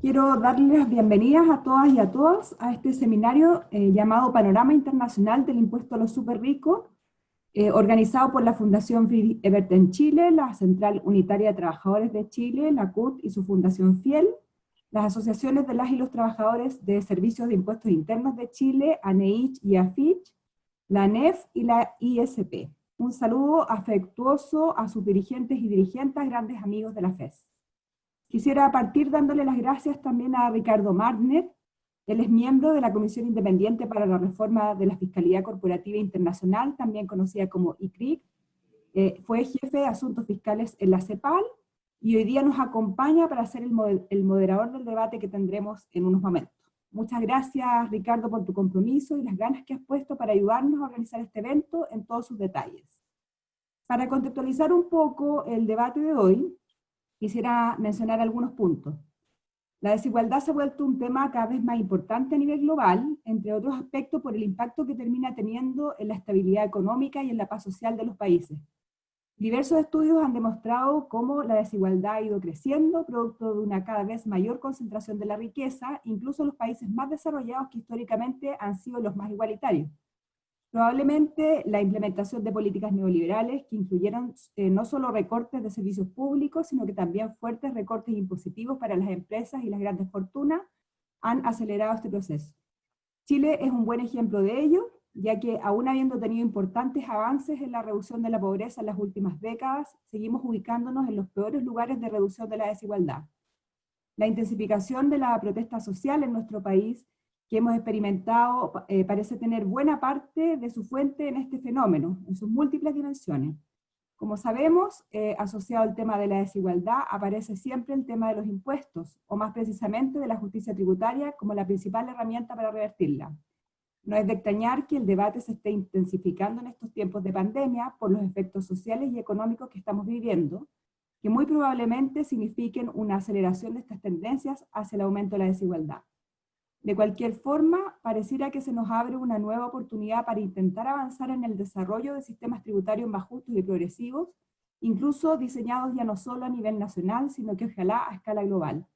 Quiero darles las bienvenidas a todas y a todos a este seminario llamado Panorama Internacional del Impuesto a los Super Ricos, organizado por la Fundación Friedrich Ebert en Chile, la Central Unitaria de Trabajadores de Chile, la CUT y su Fundación Fiel, las asociaciones de las y los trabajadores de Servicios de Impuestos Internos de Chile, ANEICH y AFICH, la ANEF y la ISP. Un saludo afectuoso a sus dirigentes y dirigentes, grandes amigos de la FES. Quisiera partir dándole las gracias también a Ricardo Martner. Él es miembro de la Comisión Independiente para la Reforma de la Fiscalía Corporativa Internacional, también conocida como ICRIC. Fue jefe de Asuntos Fiscales en la CEPAL y hoy día nos acompaña para ser el moderador del debate que tendremos en unos momentos. Muchas gracias, Ricardo, por tu compromiso y las ganas que has puesto para ayudarnos a organizar este evento en todos sus detalles. Para contextualizar un poco el debate de hoy, quisiera mencionar algunos puntos. La desigualdad se ha vuelto un tema cada vez más importante a nivel global, entre otros aspectos por el impacto que termina teniendo en la estabilidad económica y en la paz social de los países. Diversos estudios han demostrado cómo la desigualdad ha ido creciendo, producto de una cada vez mayor concentración de la riqueza, incluso en los países más desarrollados que históricamente han sido los más igualitarios. Probablemente la implementación de políticas neoliberales que incluyeron no solo recortes de servicios públicos, sino que también fuertes recortes impositivos para las empresas y las grandes fortunas han acelerado este proceso. Chile es un buen ejemplo de ello, ya que aún habiendo tenido importantes avances en la reducción de la pobreza en las últimas décadas, seguimos ubicándonos en los peores lugares de reducción de la desigualdad. La intensificación de la protesta social en nuestro país que hemos experimentado parece tener buena parte de su fuente en este fenómeno, en sus múltiples dimensiones. Como sabemos, asociado al tema de la desigualdad, aparece siempre el tema de los impuestos, o más precisamente de la justicia tributaria como la principal herramienta para revertirla. No es de extrañar que el debate se esté intensificando en estos tiempos de pandemia por los efectos sociales y económicos que estamos viviendo, que muy probablemente signifiquen una aceleración de estas tendencias hacia el aumento de la desigualdad. De cualquier forma, pareciera que se nos abre una nueva oportunidad para intentar avanzar en el desarrollo de sistemas tributarios más justos y progresivos, incluso diseñados ya no solo a nivel nacional, sino que ojalá a escala global.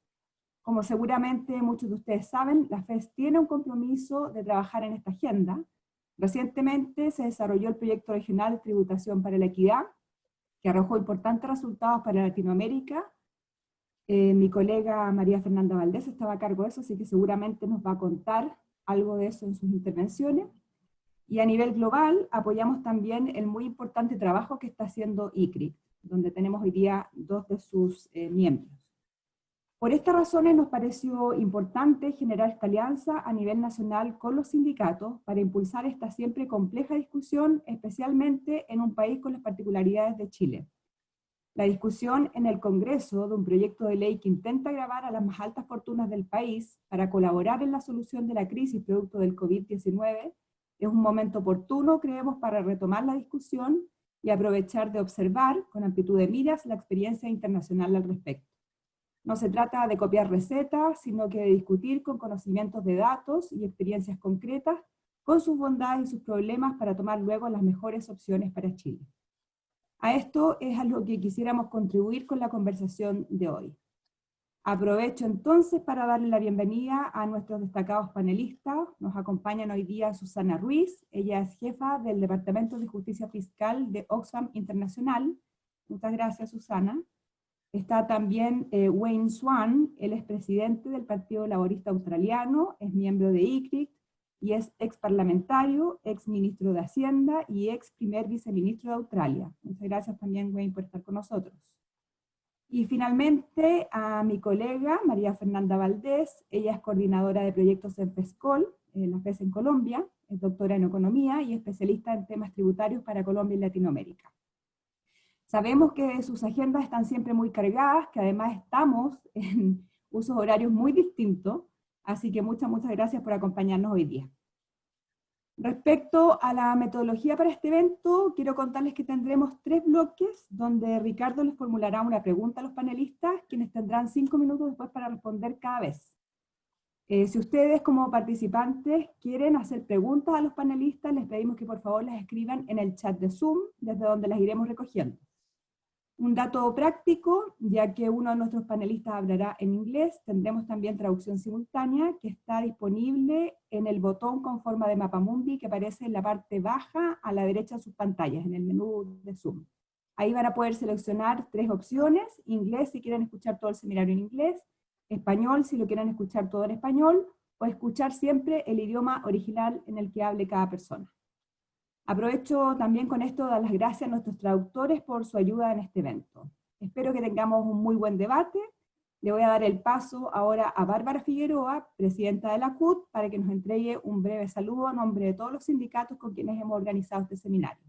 Como seguramente muchos de ustedes saben, la FES tiene un compromiso de trabajar en esta agenda. Recientemente se desarrolló el proyecto regional de tributación para la equidad, que arrojó importantes resultados para Latinoamérica. Mi colega María Fernanda Valdés estaba a cargo de eso, así que seguramente nos va a contar algo de eso en sus intervenciones. Y a nivel global apoyamos también el muy importante trabajo que está haciendo ICRIC, donde tenemos hoy día dos de sus miembros. Por estas razones nos pareció importante generar esta alianza a nivel nacional con los sindicatos para impulsar esta siempre compleja discusión, especialmente en un país con las particularidades de Chile. La discusión en el Congreso de un proyecto de ley que intenta gravar a las más altas fortunas del país para colaborar en la solución de la crisis producto del COVID-19 es un momento oportuno, creemos, para retomar la discusión y aprovechar de observar con amplitud de miras la experiencia internacional al respecto. No se trata de copiar recetas, sino que de discutir con conocimientos de datos y experiencias concretas, con sus bondades y sus problemas para tomar luego las mejores opciones para Chile. A esto es a lo que quisiéramos contribuir con la conversación de hoy. Aprovecho entonces para darle la bienvenida a nuestros destacados panelistas. Nos acompañan hoy día Susana Ruiz, ella es jefa del Departamento de Justicia Fiscal de Oxfam Internacional. Muchas gracias, Susana. Está también Wayne Swan, él es presidente del Partido Laborista Australiano, es miembro de ICRIC, y es ex parlamentario, ex ministro de Hacienda y ex primer viceministro de Australia. Muchas gracias también, Wayne, por estar con nosotros. Y finalmente a mi colega María Fernanda Valdés, ella es coordinadora de proyectos en FESCOL, en la FES en Colombia, es doctora en economía y especialista en temas tributarios para Colombia y Latinoamérica. Sabemos que sus agendas están siempre muy cargadas, que además estamos en usos horarios muy distintos, así que muchas gracias por acompañarnos hoy día. Respecto a la metodología para este evento, quiero contarles que tendremos 3 bloques, donde Ricardo les formulará una pregunta a los panelistas, quienes tendrán 5 minutos después para responder cada vez. Si ustedes como participantes quieren hacer preguntas a los panelistas, les pedimos que por favor las escriban en el chat de Zoom, desde donde las iremos recogiendo. Un dato práctico, ya que uno de nuestros panelistas hablará en inglés, tendremos también traducción simultánea que está disponible en el botón con forma de mapamundi que aparece en la parte baja a la derecha de sus pantallas, en el menú de Zoom. Ahí van a poder seleccionar 3 opciones: inglés si quieren escuchar todo el seminario en inglés, español si lo quieren escuchar todo en español, o escuchar siempre el idioma original en el que hable cada persona. Aprovecho también con esto de dar las gracias a nuestros traductores por su ayuda en este evento. Espero que tengamos un muy buen debate. Le voy a dar el paso ahora a Bárbara Figueroa, presidenta de la CUT, para que nos entregue un breve saludo a nombre de todos los sindicatos con quienes hemos organizado este seminario.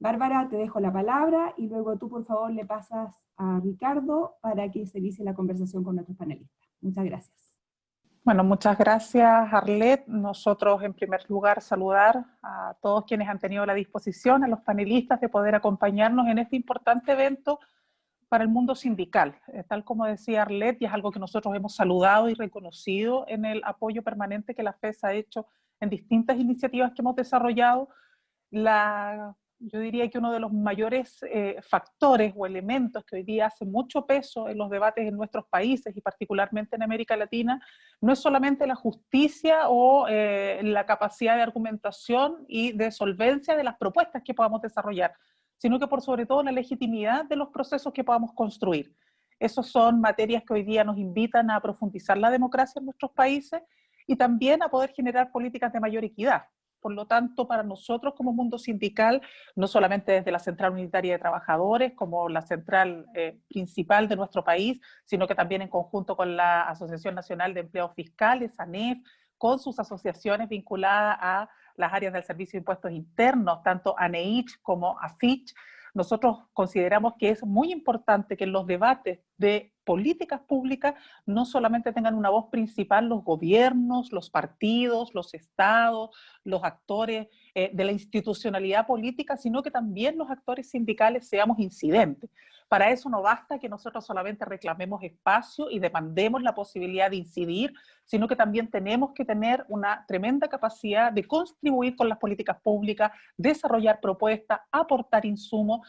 Bárbara, te dejo la palabra y luego tú, por favor, le pasas a Ricardo para que se inicie la conversación con nuestros panelistas. Muchas gracias. Bueno, muchas gracias, Arlet. Nosotros, en primer lugar, saludar a todos quienes han tenido la disposición, a los panelistas, de poder acompañarnos en este importante evento para el mundo sindical. Tal como decía Arlet, y es algo que nosotros hemos saludado y reconocido en el apoyo permanente que la FES ha hecho en distintas iniciativas que hemos desarrollado. Yo diría que uno de los mayores factores o elementos que hoy día hace mucho peso en los debates en nuestros países y particularmente en América Latina no es solamente la justicia o la capacidad de argumentación y de solvencia de las propuestas que podamos desarrollar, sino que por sobre todo la legitimidad de los procesos que podamos construir. Esas son materias que hoy día nos invitan a profundizar la democracia en nuestros países y también a poder generar políticas de mayor equidad. Por lo tanto, para nosotros como mundo sindical, no solamente desde la Central Unitaria de Trabajadores, como la central principal de nuestro país, sino que también en conjunto con la Asociación Nacional de Empleados Fiscales, ANEF, con sus asociaciones vinculadas a las áreas del Servicio de Impuestos Internos, tanto ANEICH como AFICH, nosotros consideramos que es muy importante que en los debates de políticas públicas no solamente tengan una voz principal los gobiernos, los partidos, los estados, los actores de la institucionalidad política, sino que también los actores sindicales seamos incidentes. Para eso no basta que nosotros solamente reclamemos espacio y demandemos la posibilidad de incidir, sino que también tenemos que tener una tremenda capacidad de contribuir con las políticas públicas, desarrollar propuestas, aportar insumos,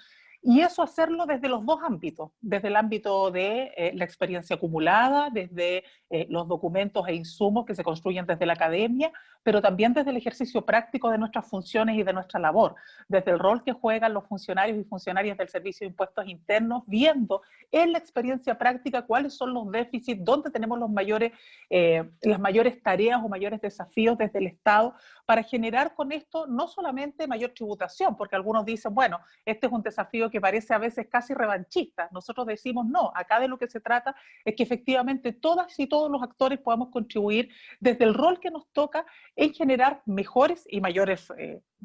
y eso hacerlo desde los dos ámbitos, desde el ámbito de la experiencia acumulada, desde los documentos e insumos que se construyen desde la academia, pero también desde el ejercicio práctico de nuestras funciones y de nuestra labor, desde el rol que juegan los funcionarios y funcionarias del Servicio de Impuestos Internos, viendo en la experiencia práctica cuáles son los déficits, dónde tenemos las mayores tareas o mayores desafíos desde el Estado, para generar con esto no solamente mayor tributación, porque algunos dicen, bueno, este es un desafío que parece a veces casi revanchista. Nosotros decimos no, acá de lo que se trata es que efectivamente todas y todos los actores podamos contribuir desde el rol que nos toca en generar mejores y mayores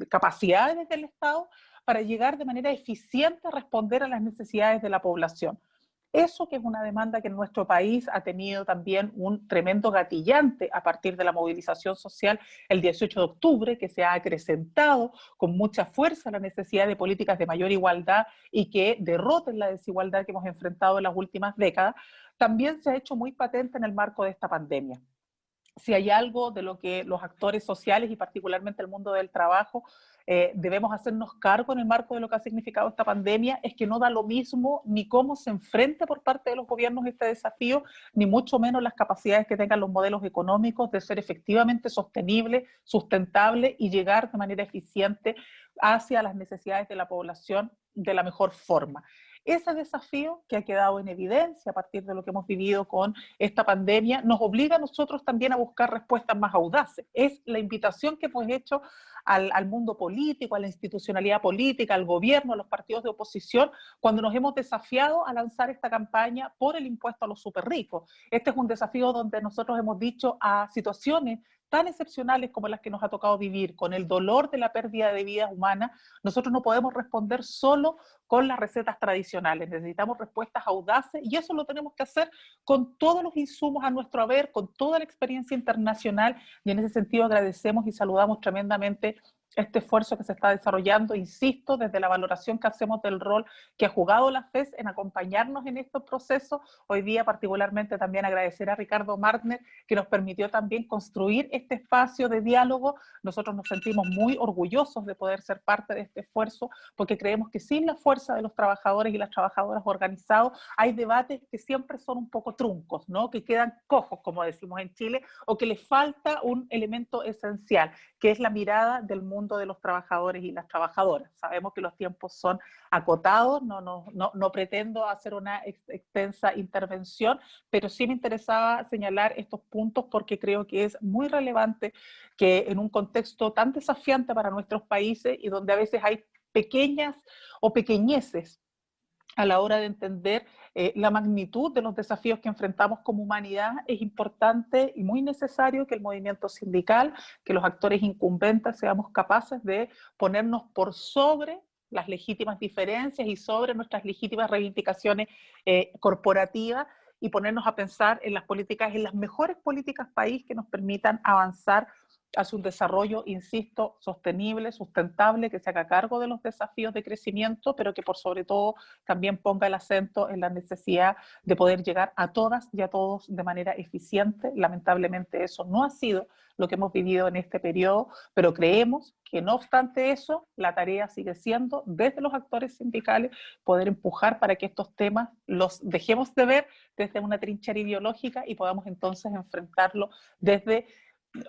capacidades del Estado para llegar de manera eficiente a responder a las necesidades de la población. Eso que es una demanda que en nuestro país ha tenido también un tremendo gatillante a partir de la movilización social el 18 de octubre, que se ha acrecentado con mucha fuerza la necesidad de políticas de mayor igualdad y que derroten la desigualdad que hemos enfrentado en las últimas décadas, también se ha hecho muy patente en el marco de esta pandemia. Si hay algo de lo que los actores sociales y particularmente el mundo del trabajo debemos hacernos cargo en el marco de lo que ha significado esta pandemia, es que no da lo mismo ni cómo se enfrente por parte de los gobiernos este desafío, ni mucho menos las capacidades que tengan los modelos económicos de ser efectivamente sostenibles, sustentables y llegar de manera eficiente hacia las necesidades de la población de la mejor forma. Ese desafío que ha quedado en evidencia a partir de lo que hemos vivido con esta pandemia nos obliga a nosotros también a buscar respuestas más audaces. Es la invitación que hemos hecho al mundo político, a la institucionalidad política, al gobierno, a los partidos de oposición, cuando nos hemos desafiado a lanzar esta campaña por el impuesto a los súper ricos. Este es un desafío donde nosotros hemos dicho a situaciones tan excepcionales como las que nos ha tocado vivir, con el dolor de la pérdida de vidas humanas, nosotros no podemos responder solo con las recetas tradicionales, necesitamos respuestas audaces y eso lo tenemos que hacer con todos los insumos a nuestro haber, con toda la experiencia internacional, y en ese sentido agradecemos y saludamos tremendamente este esfuerzo que se está desarrollando, insisto, desde la valoración que hacemos del rol que ha jugado la FES en acompañarnos en estos procesos. Hoy día particularmente también agradecer a Ricardo Martner, que nos permitió también construir este espacio de diálogo. Nosotros nos sentimos muy orgullosos de poder ser parte de este esfuerzo, porque creemos que sin la fuerza de los trabajadores y las trabajadoras organizados, hay debates que siempre son un poco truncos, ¿no? Que quedan cojos, como decimos en Chile, o que les falta un elemento esencial, que es la mirada del mundo de los trabajadores y las trabajadoras. Sabemos que los tiempos son acotados, no pretendo hacer una extensa intervención, pero sí me interesaba señalar estos puntos porque creo que es muy relevante que en un contexto tan desafiante para nuestros países y donde a veces hay pequeñas o pequeñeces a la hora de entender la magnitud de los desafíos que enfrentamos como humanidad, es importante y muy necesario que el movimiento sindical, que los actores incumbentes seamos capaces de ponernos por sobre las legítimas diferencias y sobre nuestras legítimas reivindicaciones corporativas y ponernos a pensar en las políticas, en las mejores políticas país que nos permitan avanzar hacia un desarrollo, insisto, sostenible, sustentable, que se haga cargo de los desafíos de crecimiento, pero que por sobre todo también ponga el acento en la necesidad de poder llegar a todas y a todos de manera eficiente. Lamentablemente eso no ha sido lo que hemos vivido en este periodo, pero creemos que no obstante eso, la tarea sigue siendo, desde los actores sindicales, poder empujar para que estos temas los dejemos de ver desde una trinchera ideológica y podamos entonces enfrentarlo desde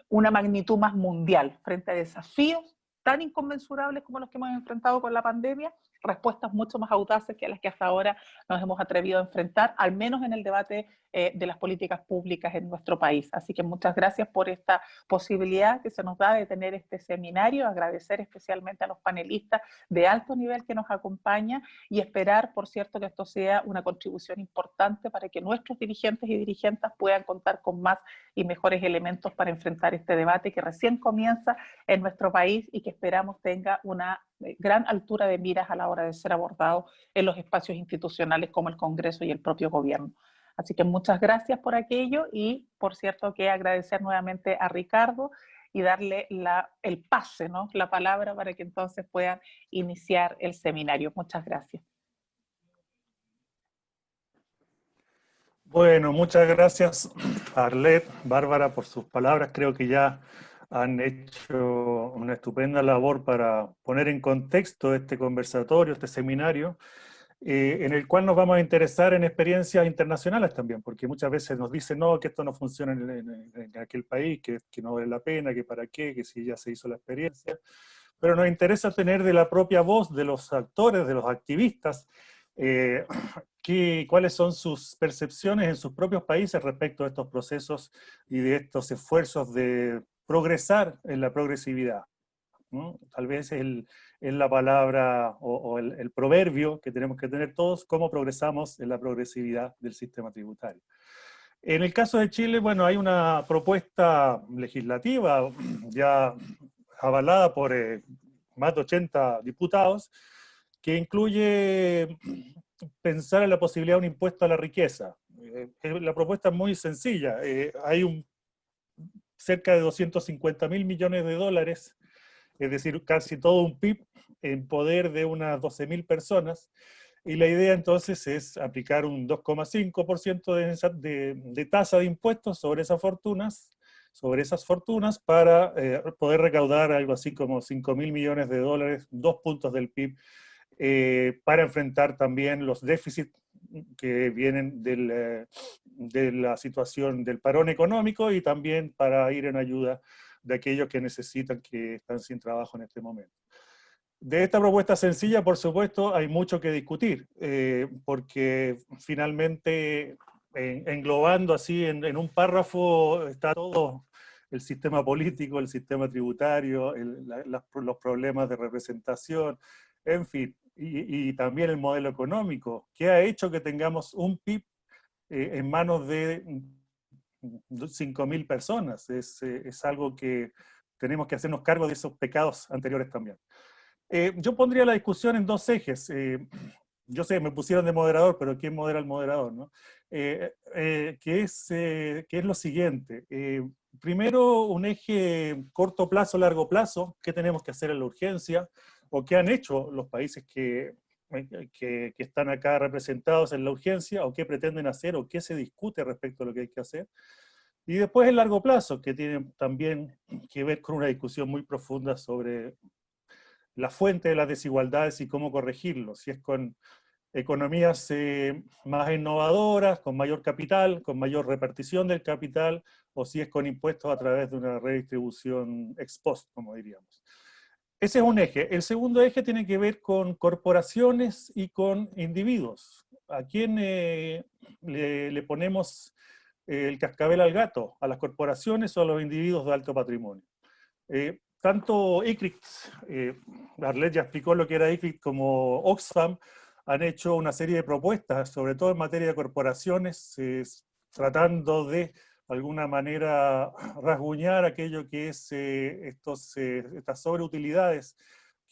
una magnitud más mundial frente a desafíos tan inconmensurables como los que hemos enfrentado con la pandemia, respuestas mucho más audaces que las que hasta ahora nos hemos atrevido a enfrentar, al menos en el debate de las políticas públicas en nuestro país. Así que muchas gracias por esta posibilidad que se nos da de tener este seminario, agradecer especialmente a los panelistas de alto nivel que nos acompañan y esperar, por cierto, que esto sea una contribución importante para que nuestros dirigentes y dirigentas puedan contar con más y mejores elementos para enfrentar este debate que recién comienza en nuestro país y que esperamos tenga una gran altura de miras a la hora de ser abordado en los espacios institucionales como el Congreso y el propio gobierno. Así que muchas gracias por aquello y, por cierto, que agradecer nuevamente a Ricardo y darle el pase, ¿no? La palabra para que entonces puedan iniciar el seminario. Muchas gracias. Bueno, muchas gracias Arlet, Bárbara, por sus palabras. Creo que ya han hecho una estupenda labor para poner en contexto este conversatorio, este seminario, en el cual nos vamos a interesar en experiencias internacionales también, porque muchas veces nos dicen no, que esto no funciona en aquel país, que no vale la pena, que para qué, que si ya se hizo la experiencia, pero nos interesa tener de la propia voz de los actores, de los activistas, cuáles son sus percepciones en sus propios países respecto a estos procesos y de estos esfuerzos de progresar en la progresividad, ¿no? Tal vez es la palabra o el proverbio que tenemos que tener todos, cómo progresamos en la progresividad del sistema tributario. En el caso de Chile, bueno, hay una propuesta legislativa ya avalada por más de 80 diputados, que incluye pensar en la posibilidad de un impuesto a la riqueza. La propuesta es muy sencilla. Hay cerca de 250.000 millones de dólares, es decir, casi todo un PIB en poder de unas 12.000 personas, y la idea entonces es aplicar un 2,5% de tasa de impuestos sobre esas fortunas para poder recaudar algo así como 5.000 millones de dólares, 2 puntos del PIB, para enfrentar también los déficits que vienen de la situación del parón económico y también para ir en ayuda de aquellos que necesitan, que están sin trabajo en este momento. De esta propuesta sencilla, por supuesto, hay mucho que discutir, porque finalmente, englobando así en un párrafo, está todo el sistema político, el sistema tributario, los problemas de representación, en fin, y también el modelo económico, que ha hecho que tengamos un PIB en manos de 5.000 personas. Es algo que tenemos que hacernos cargo de esos pecados anteriores también. Yo pondría la discusión en dos ejes. yo sé, me pusieron de moderador, pero ¿quién modera al moderador, no? Que es lo siguiente. Primero, un eje corto plazo, largo plazo, ¿qué tenemos que hacer en la urgencia? ¿O qué han hecho los países que están acá representados en la urgencia? ¿O qué pretenden hacer? ¿O qué se discute respecto a lo que hay que hacer? Y después el largo plazo, que tiene también que ver con una discusión muy profunda sobre la fuente de las desigualdades y cómo corregirlo, si es con economías más innovadoras, con mayor capital, con mayor repartición del capital, o si es con impuestos a través de una redistribución ex post, como diríamos. Ese es un eje. El segundo eje tiene que ver con corporaciones y con individuos. ¿A quién le ponemos el cascabel al gato? ¿A las corporaciones o a los individuos de alto patrimonio? Tanto ICRIC, Arlet ya explicó lo que era ICRIC, como Oxfam, han hecho una serie de propuestas, sobre todo en materia de corporaciones, tratando de alguna manera rasguñar aquello que es estas sobreutilidades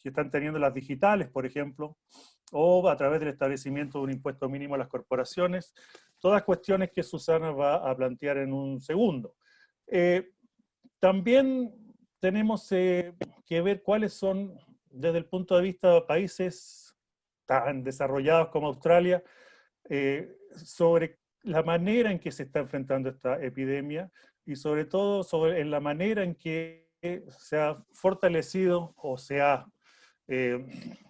que están teniendo las digitales, por ejemplo, o a través del establecimiento de un impuesto mínimo a las corporaciones, todas cuestiones que Susana va a plantear en un segundo. También tenemos que ver cuáles son, desde el punto de vista de países tan desarrollados como Australia, sobre la manera en que se está enfrentando esta epidemia y sobre todo en la manera en que se ha fortalecido o se ha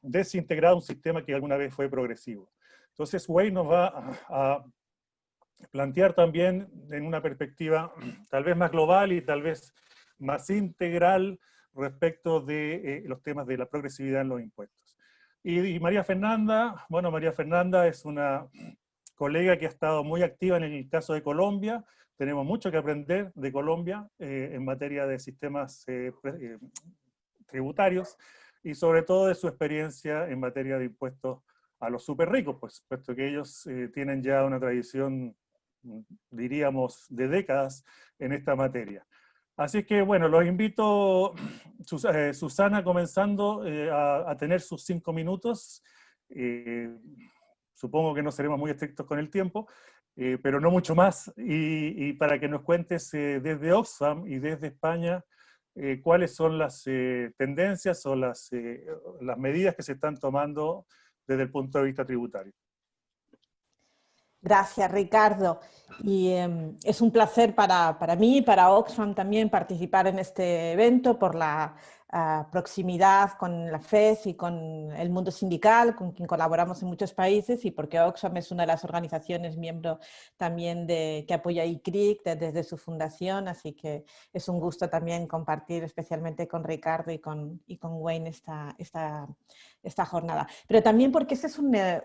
desintegrado un sistema que alguna vez fue progresivo. Entonces, Wayne nos va a plantear también en una perspectiva tal vez más global y tal vez más integral respecto de los temas de la progresividad en los impuestos. Y María Fernanda, bueno, María Fernanda es una colega que ha estado muy activa en el caso de Colombia. Tenemos mucho que aprender de Colombia en materia de sistemas tributarios y sobre todo de su experiencia en materia de impuestos a los súper ricos, pues, puesto que ellos tienen ya una tradición, diríamos, de décadas en esta materia. Así que, bueno, los invito, Susana, comenzando a tener sus 5 minutos. Supongo que no seremos muy estrictos con el tiempo, pero no mucho más. Y para que nos cuentes desde Oxfam y desde España, cuáles son las tendencias o las medidas que se están tomando desde el punto de vista tributario. Gracias, Ricardo. Y es un placer para mí y para Oxfam también participar en este evento por la proximidad con la FED y con el mundo sindical, con quien colaboramos en muchos países, y porque Oxfam es una de las organizaciones miembro también que apoya ICRIC desde su fundación, así que es un gusto también compartir especialmente con Ricardo y con Wayne esta jornada. Pero también porque esta es una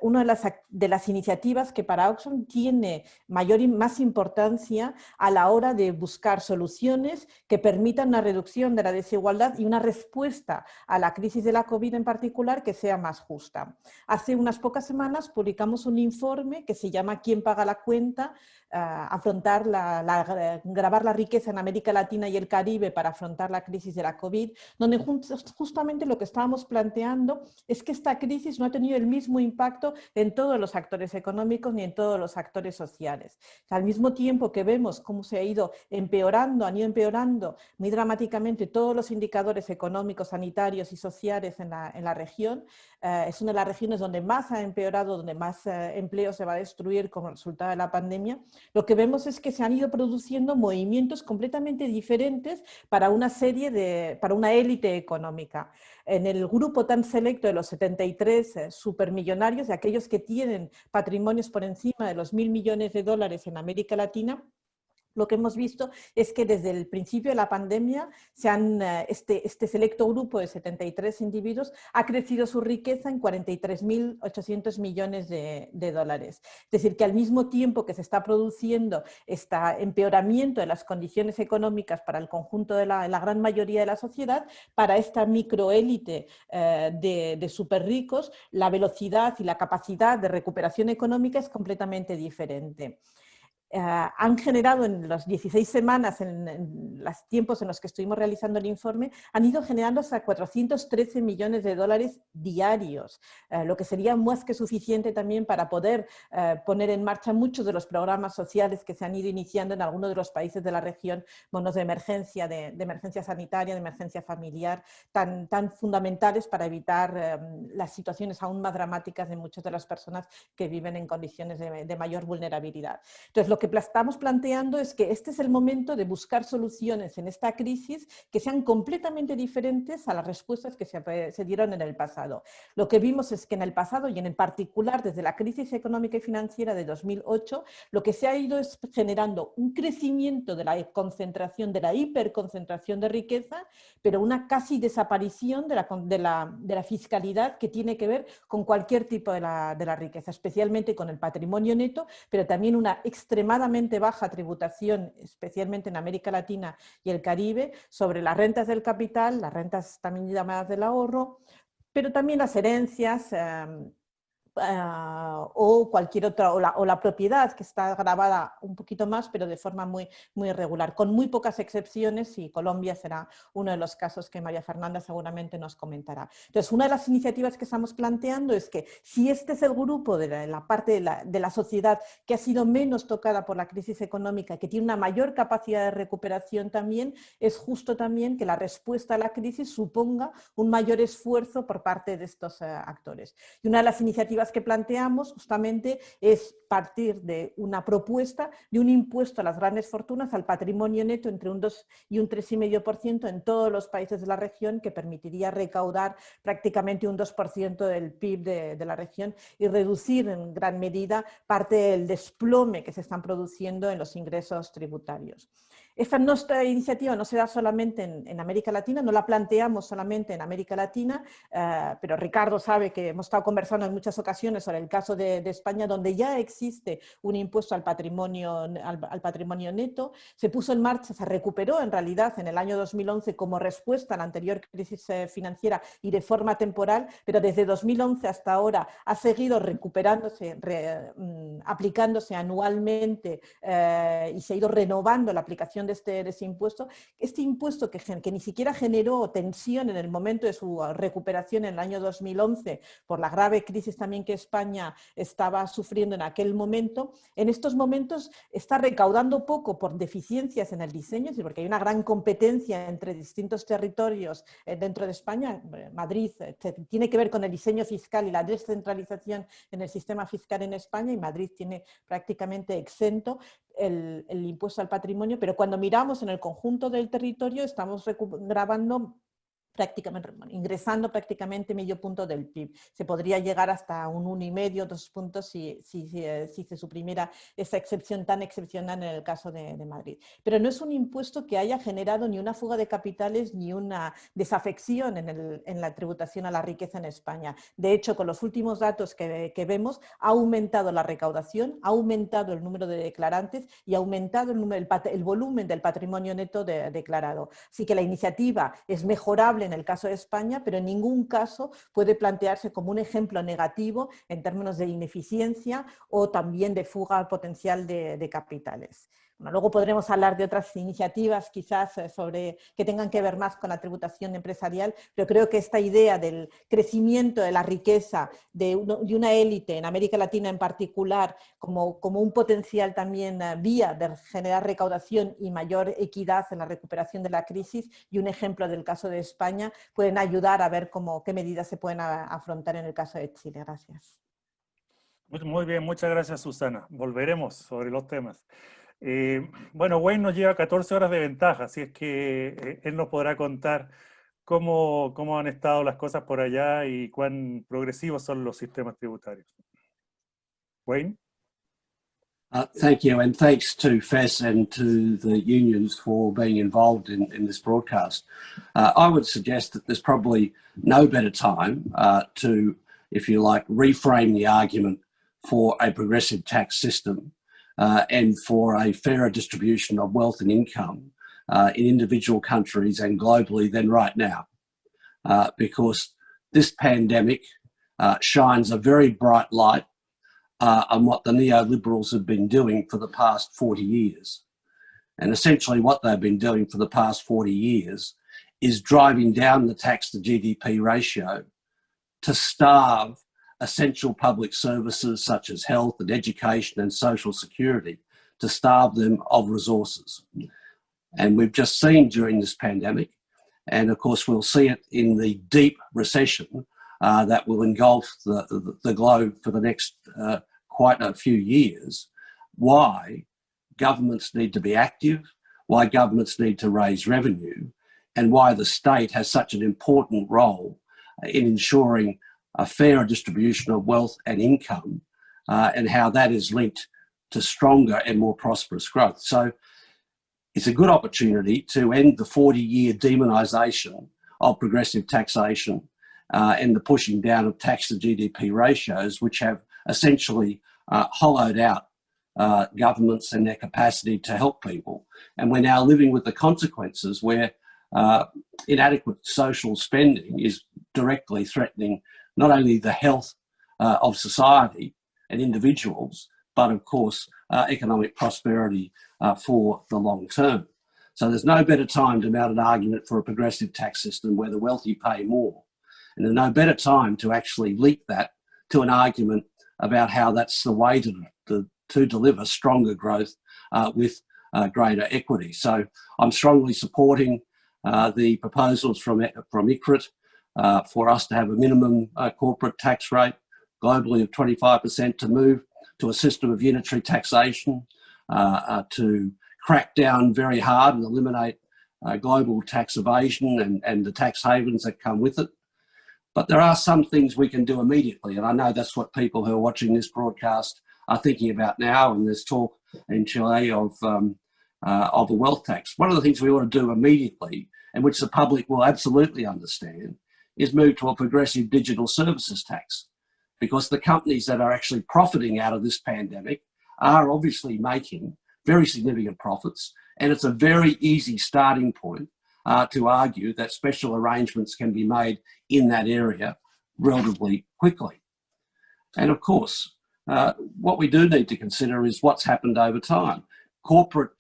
de las iniciativas que para Oxfam tiene mayor y más importancia a la hora de buscar soluciones que permitan una reducción de la desigualdad y una respuesta a la crisis de la COVID en particular que sea más justa. Hace unas pocas semanas publicamos un informe que se llama ¿Quién paga la cuenta? Afrontar grabar la riqueza en América Latina y el Caribe para afrontar la crisis de la COVID, donde justamente lo que estábamos planteando es que esta crisis no ha tenido el mismo impacto en todos los actores económicos ni en todos los actores sociales. O sea, al mismo tiempo que vemos cómo se han ido empeorando muy dramáticamente todos los indicadores económicos, sanitarios y sociales en la región, es una de las regiones donde más ha empeorado, donde más empleo se va a destruir como resultado de la pandemia. Lo que vemos es que se han ido produciendo movimientos completamente diferentes para una élite económica. En el grupo tan selecto de los 73 supermillonarios, de aquellos que tienen patrimonios por encima de los $1.000 millones en América Latina, lo que hemos visto es que desde el principio de la pandemia este selecto grupo de 73 individuos ha crecido su riqueza en 43.800 millones de dólares. Es decir, que al mismo tiempo que se está produciendo este empeoramiento de las condiciones económicas para el conjunto de la gran mayoría de la sociedad, para esta microélite de súper ricos, la velocidad y la capacidad de recuperación económica es completamente diferente. han generado en las 16 semanas, en los tiempos en los que estuvimos realizando el informe, han ido generando hasta 413 millones de dólares diarios, lo que sería más que suficiente también para poder poner en marcha muchos de los programas sociales que se han ido iniciando en algunos de los países de la región, bonos de emergencia, de emergencia sanitaria, de emergencia familiar, tan fundamentales para evitar las situaciones aún más dramáticas de muchas de las personas que viven en condiciones de mayor vulnerabilidad. Entonces, lo que estamos planteando es que este es el momento de buscar soluciones en esta crisis que sean completamente diferentes a las respuestas que se dieron en el pasado. Lo que vimos es que en el pasado, y en particular desde la crisis económica y financiera de 2008, lo que se ha ido es generando un crecimiento de la concentración, de la hiperconcentración de riqueza, pero una casi desaparición de la fiscalidad que tiene que ver con cualquier tipo de la riqueza, especialmente con el patrimonio neto, pero también una extremadamente baja tributación, especialmente en América Latina y el Caribe, sobre las rentas del capital, las rentas también llamadas del ahorro, pero también las herencias, o cualquier otra, o la propiedad que está grabada un poquito más, pero de forma muy irregular, con muy pocas excepciones, y Colombia será uno de los casos que María Fernanda seguramente nos comentará. Entonces, una de las iniciativas que estamos planteando es que si este es el grupo de la parte de la sociedad que ha sido menos tocada por la crisis económica, que tiene una mayor capacidad de recuperación también, es justo también que la respuesta a la crisis suponga un mayor esfuerzo por parte de estos actores. Y una de las iniciativas que planteamos justamente es partir de una propuesta de un impuesto a las grandes fortunas, al patrimonio neto, entre un 2 y un 3,5% en todos los países de la región, que permitiría recaudar prácticamente un 2% del PIB de la región y reducir en gran medida parte del desplome que se están produciendo en los ingresos tributarios. Nuestra iniciativa no se da solamente en América Latina, no la planteamos solamente en América Latina, pero Ricardo sabe que hemos estado conversando en muchas ocasiones sobre el caso de España, donde ya existe un impuesto al patrimonio neto. Se puso en marcha, se recuperó en realidad en el año 2011 como respuesta a la anterior crisis financiera y de forma temporal, pero desde 2011 hasta ahora ha seguido recuperándose, aplicándose anualmente, y se ha ido renovando la aplicación de ese impuesto. Este impuesto que ni siquiera generó tensión en el momento de su recuperación en el año 2011 por la grave crisis también que España estaba sufriendo en aquel momento, en estos momentos está recaudando poco por deficiencias en el diseño, es decir, porque hay una gran competencia entre distintos territorios dentro de España. Madrid tiene que ver con el diseño fiscal y la descentralización en el sistema fiscal en España, y Madrid tiene prácticamente exento el impuesto al patrimonio, pero cuando miramos en el conjunto del territorio estamos ingresando prácticamente medio punto del PIB. Se podría llegar hasta un 1,5, 2 puntos si se suprimiera esa excepción tan excepcional en el caso de Madrid. Pero no es un impuesto que haya generado ni una fuga de capitales ni una desafección en la tributación a la riqueza en España. De hecho, con los últimos datos que vemos, ha aumentado la recaudación, ha aumentado el número de declarantes y ha aumentado el volumen del patrimonio neto declarado. Así que la iniciativa es mejorable en el caso de España, pero en ningún caso puede plantearse como un ejemplo negativo en términos de ineficiencia o también de fuga potencial de capitales. Bueno, luego podremos hablar de otras iniciativas quizás que tengan que ver más con la tributación empresarial, pero creo que esta idea del crecimiento de la riqueza de una élite en América Latina en particular como un potencial también vía de generar recaudación y mayor equidad en la recuperación de la crisis, y un ejemplo del caso de España, pueden ayudar a ver qué medidas se pueden afrontar en el caso de Chile. Gracias. Muy bien, muchas gracias, Susana. Volveremos sobre los temas. Bueno, Wayne nos lleva 14 horas de ventaja, así es que él nos podrá contar cómo han estado las cosas por allá y cuán progresivos son los sistemas tributarios. Wayne? Thank you, and thanks to FES and to the unions for being involved in this broadcast. I would suggest that there's probably no better time to, if you like, reframe the argument for a progressive tax system and for a fairer distribution of wealth and income in individual countries and globally than right now. Because this pandemic shines a very bright light on what the neoliberals have been doing for the past 40 years. And essentially what they've been doing for the past 40 years is driving down the tax to GDP ratio to starve essential public services such as health and education and social security, to starve them of resources. And we've just seen during this pandemic, and of course we'll see it in the deep recession that will engulf the globe for the next quite a few years, why governments need to be active, why governments need to raise revenue, and why the state has such an important role in ensuring a fairer distribution of wealth and income, and how that is linked to stronger and more prosperous growth. So it's a good opportunity to end the 40-year demonisation of progressive taxation and the pushing down of tax to GDP ratios, which have essentially hollowed out governments and their capacity to help people. And we're now living with the consequences where inadequate social spending is directly threatening not only the health of society and individuals, but of course economic prosperity for the long term. So there's no better time to mount an argument for a progressive tax system where the wealthy pay more. And there's no better time to actually leap that to an argument about how that's the way to deliver stronger growth with greater equity. So I'm strongly supporting the proposals from ICRIT for us to have a minimum corporate tax rate globally of 25%, to move to a system of unitary taxation, to crack down very hard and eliminate global tax evasion and the tax havens that come with it. But there are some things we can do immediately, and I know that's what people who are watching this broadcast are thinking about now, and there's talk in Chile of a wealth tax. One of the things we ought to do immediately, and which the public will absolutely understand, is move to a progressive digital services tax, because the companies that are actually profiting out of this pandemic are obviously making very significant profits, and it's a very easy starting point to argue that special arrangements can be made in that area relatively quickly. And of course, what we do need to consider is what's happened over time. Corporate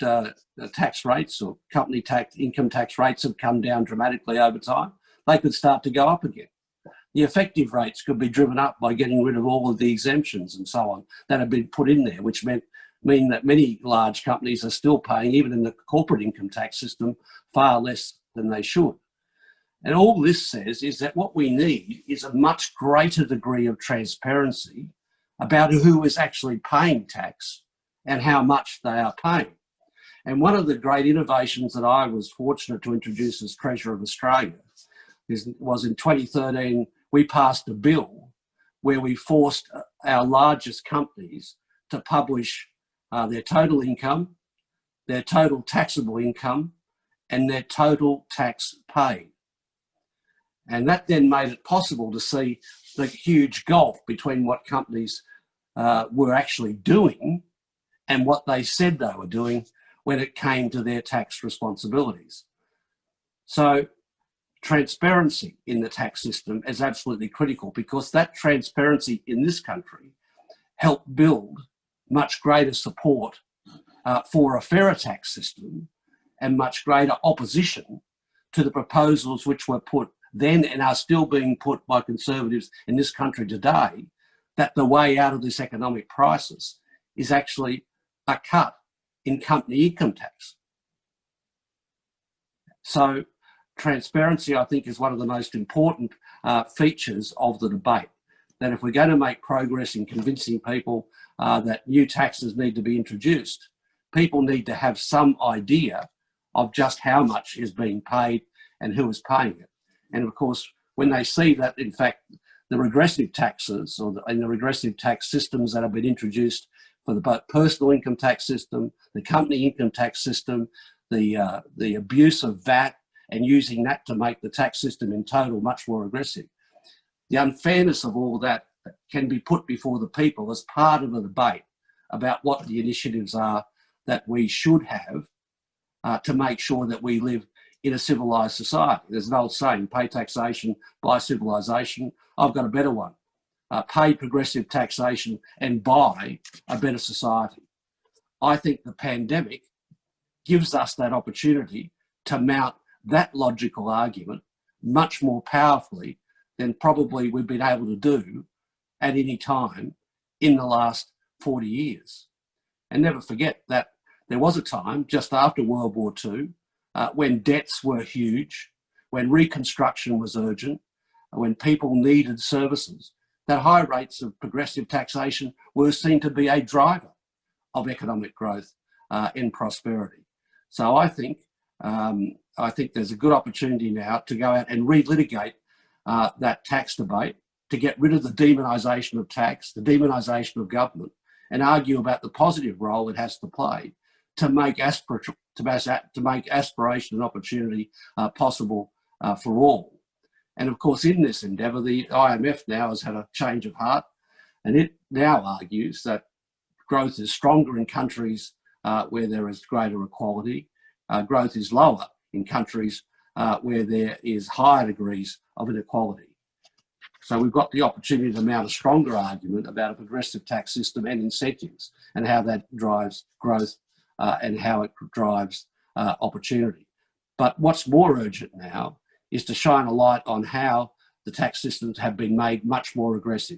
tax rates or company tax, income tax rates have come down dramatically over time. They could start to go up again. The effective rates could be driven up by getting rid of all of the exemptions and so on that have been put in there, which mean that many large companies are still paying, even in the corporate income tax system, far less than they should. And all this says is that what we need is a much greater degree of transparency about who is actually paying tax and how much they are paying. And one of the great innovations that I was fortunate to introduce as Treasurer of Australia was in 2013, we passed a bill where we forced our largest companies to publish their total income, their total taxable income, and their total tax paid. And that then made it possible to see the huge gulf between what companies were actually doing and what they said they were doing when it came to their tax responsibilities. So transparency in the tax system is absolutely critical, because that transparency in this country helped build much greater support for a fairer tax system and much greater opposition to the proposals which were put then and are still being put by Conservatives in this country today, that the way out of this economic crisis is actually a cut in company income tax. So transparency, I think, is one of the most important features of the debate. That if we're going to make progress in convincing people that new taxes need to be introduced, people need to have some idea of just how much is being paid and who is paying it. And of course, when they see that, in fact, the regressive taxes and the regressive tax systems that have been introduced for the both personal income tax system, the company income tax system, the abuse of VAT, and using that to make the tax system in total much more aggressive. The unfairness of all that can be put before the people as part of the debate about what the initiatives are that we should have to make sure that we live in a civilised society. There's an old saying, pay taxation, buy civilisation. I've got a better one. pay progressive taxation and buy a better society. I think the pandemic gives us that opportunity to mount that logical argument much more powerfully than probably we've been able to do at any time in the last 40 years. And never forget that there was a time just after World War II when debts were huge, when reconstruction was urgent, when people needed services, that high rates of progressive taxation were seen to be a driver of economic growth and prosperity. So I think there's a good opportunity now to go out and relitigate that tax debate, to get rid of the demonisation of tax, the demonisation of government, and argue about the positive role it has to play to make aspiration and opportunity possible for all. And of course, in this endeavour, the IMF now has had a change of heart, and it now argues that growth is stronger in countries where there is greater equality. Growth is lower in countries where there is higher degrees of inequality. So we've got the opportunity to mount a stronger argument about a progressive tax system and incentives and how that drives growth and how it drives opportunity. But what's more urgent now is to shine a light on how the tax systems have been made much more aggressive.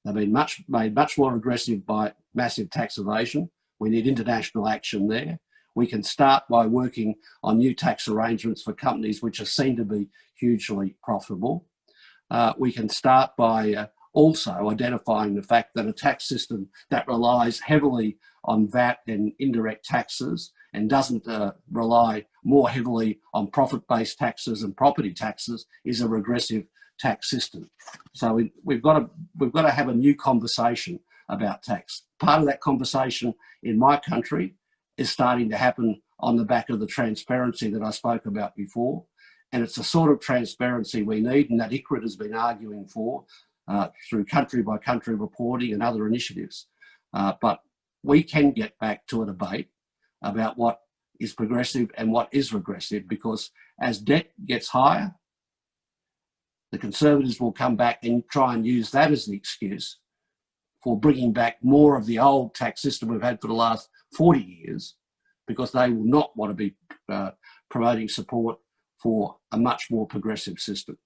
They've been made much more aggressive by massive tax evasion. We need international action there. We can start by working on new tax arrangements for companies which are seen to be hugely profitable. We can start by also identifying the fact that a tax system that relies heavily on VAT and indirect taxes and doesn't rely more heavily on profit-based taxes and property taxes is a regressive tax system. So we've got to have a new conversation about tax. Part of that conversation in my country is starting to happen on the back of the transparency that I spoke about before. And it's the sort of transparency we need and that ICRIT has been arguing for through country by country reporting and other initiatives. But we can get back to a debate about what is progressive and what is regressive, because as debt gets higher, the Conservatives will come back and try and use that as the excuse for bringing back more of the old tax system we've had for the last 40 years, because they will not want to be promoting support for a much more progressive system.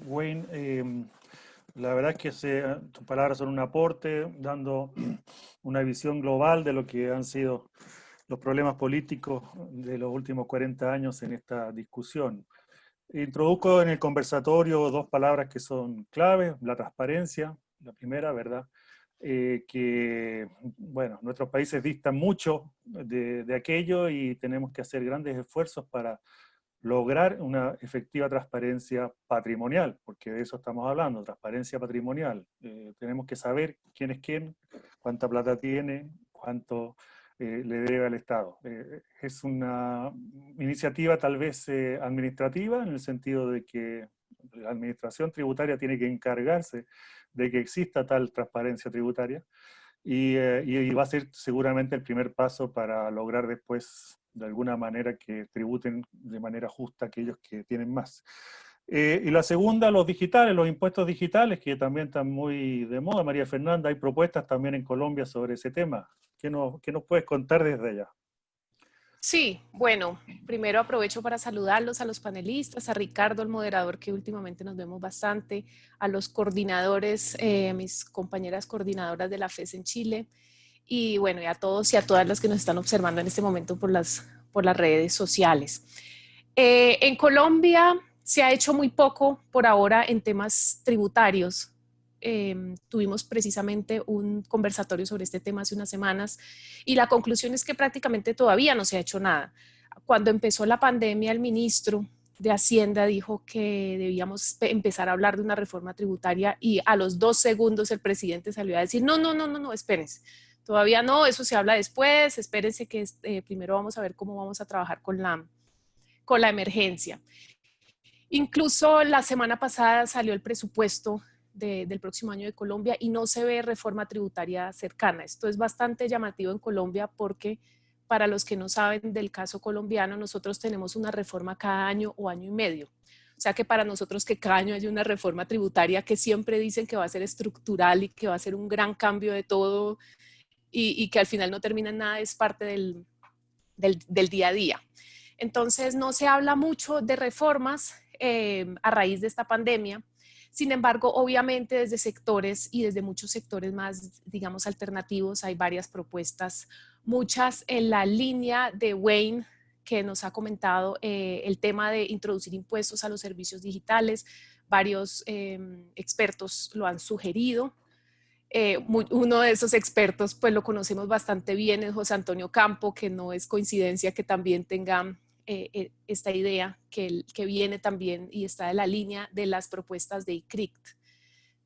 Wayne, la verdad es que tus palabras son un aporte, dando una visión global de lo que han sido los problemas políticos de los últimos 40 años en esta discusión. Introduzco en el conversatorio dos palabras que son claves: la transparencia, la primera, ¿verdad? Que, bueno, nuestros países distan mucho de aquello y tenemos que hacer grandes esfuerzos para lograr una efectiva transparencia patrimonial, porque de eso estamos hablando, transparencia patrimonial. Tenemos que saber quién es quién, cuánta plata tiene, cuánto le debe al Estado. Es una iniciativa tal vez administrativa, en el sentido de que la administración tributaria tiene que encargarse de que exista tal transparencia tributaria, y va a ser seguramente el primer paso para lograr después, de alguna manera, que tributen de manera justa aquellos que tienen más. Y la segunda, los digitales, los impuestos digitales, que también están muy de moda. María Fernanda, hay propuestas también en Colombia sobre ese tema. ¿Qué nos puedes contar desde allá? Sí, bueno, primero aprovecho para saludarlos a los panelistas, a Ricardo, el moderador, que últimamente nos vemos bastante, a los coordinadores, mis compañeras coordinadoras de la FES en Chile, y bueno, y a todos y a todas las que nos están observando en este momento por las redes sociales. En Colombia se ha hecho muy poco por ahora en temas tributarios. Tuvimos precisamente un conversatorio sobre este tema hace unas semanas y la conclusión es que prácticamente todavía no se ha hecho nada. Cuando empezó la pandemia, el ministro de Hacienda dijo que debíamos empezar a hablar de una reforma tributaria y a los 2 segundos el presidente salió a decir no, espérense, todavía no, eso se habla después, espérense que primero vamos a ver cómo vamos a trabajar con la emergencia. Incluso la semana pasada salió el presupuesto del próximo año de Colombia y no se ve reforma tributaria cercana. Esto es bastante llamativo en Colombia porque, para los que no saben del caso colombiano, nosotros tenemos una reforma cada año o año y medio. O sea que para nosotros que cada año hay una reforma tributaria que siempre dicen que va a ser estructural y que va a ser un gran cambio de todo y que al final no termina en nada, es parte del día a día. Entonces no se habla mucho de reformas a raíz de esta pandemia. Sin embargo, obviamente desde sectores y desde muchos sectores más, digamos, alternativos, hay varias propuestas, muchas en la línea de Wayne, que nos ha comentado el tema de introducir impuestos a los servicios digitales. Varios expertos lo han sugerido. Uno de esos expertos, pues lo conocemos bastante bien, es José Antonio Campo, que no es coincidencia que también tenga esta idea que viene también y está en la línea de las propuestas de ICRICT.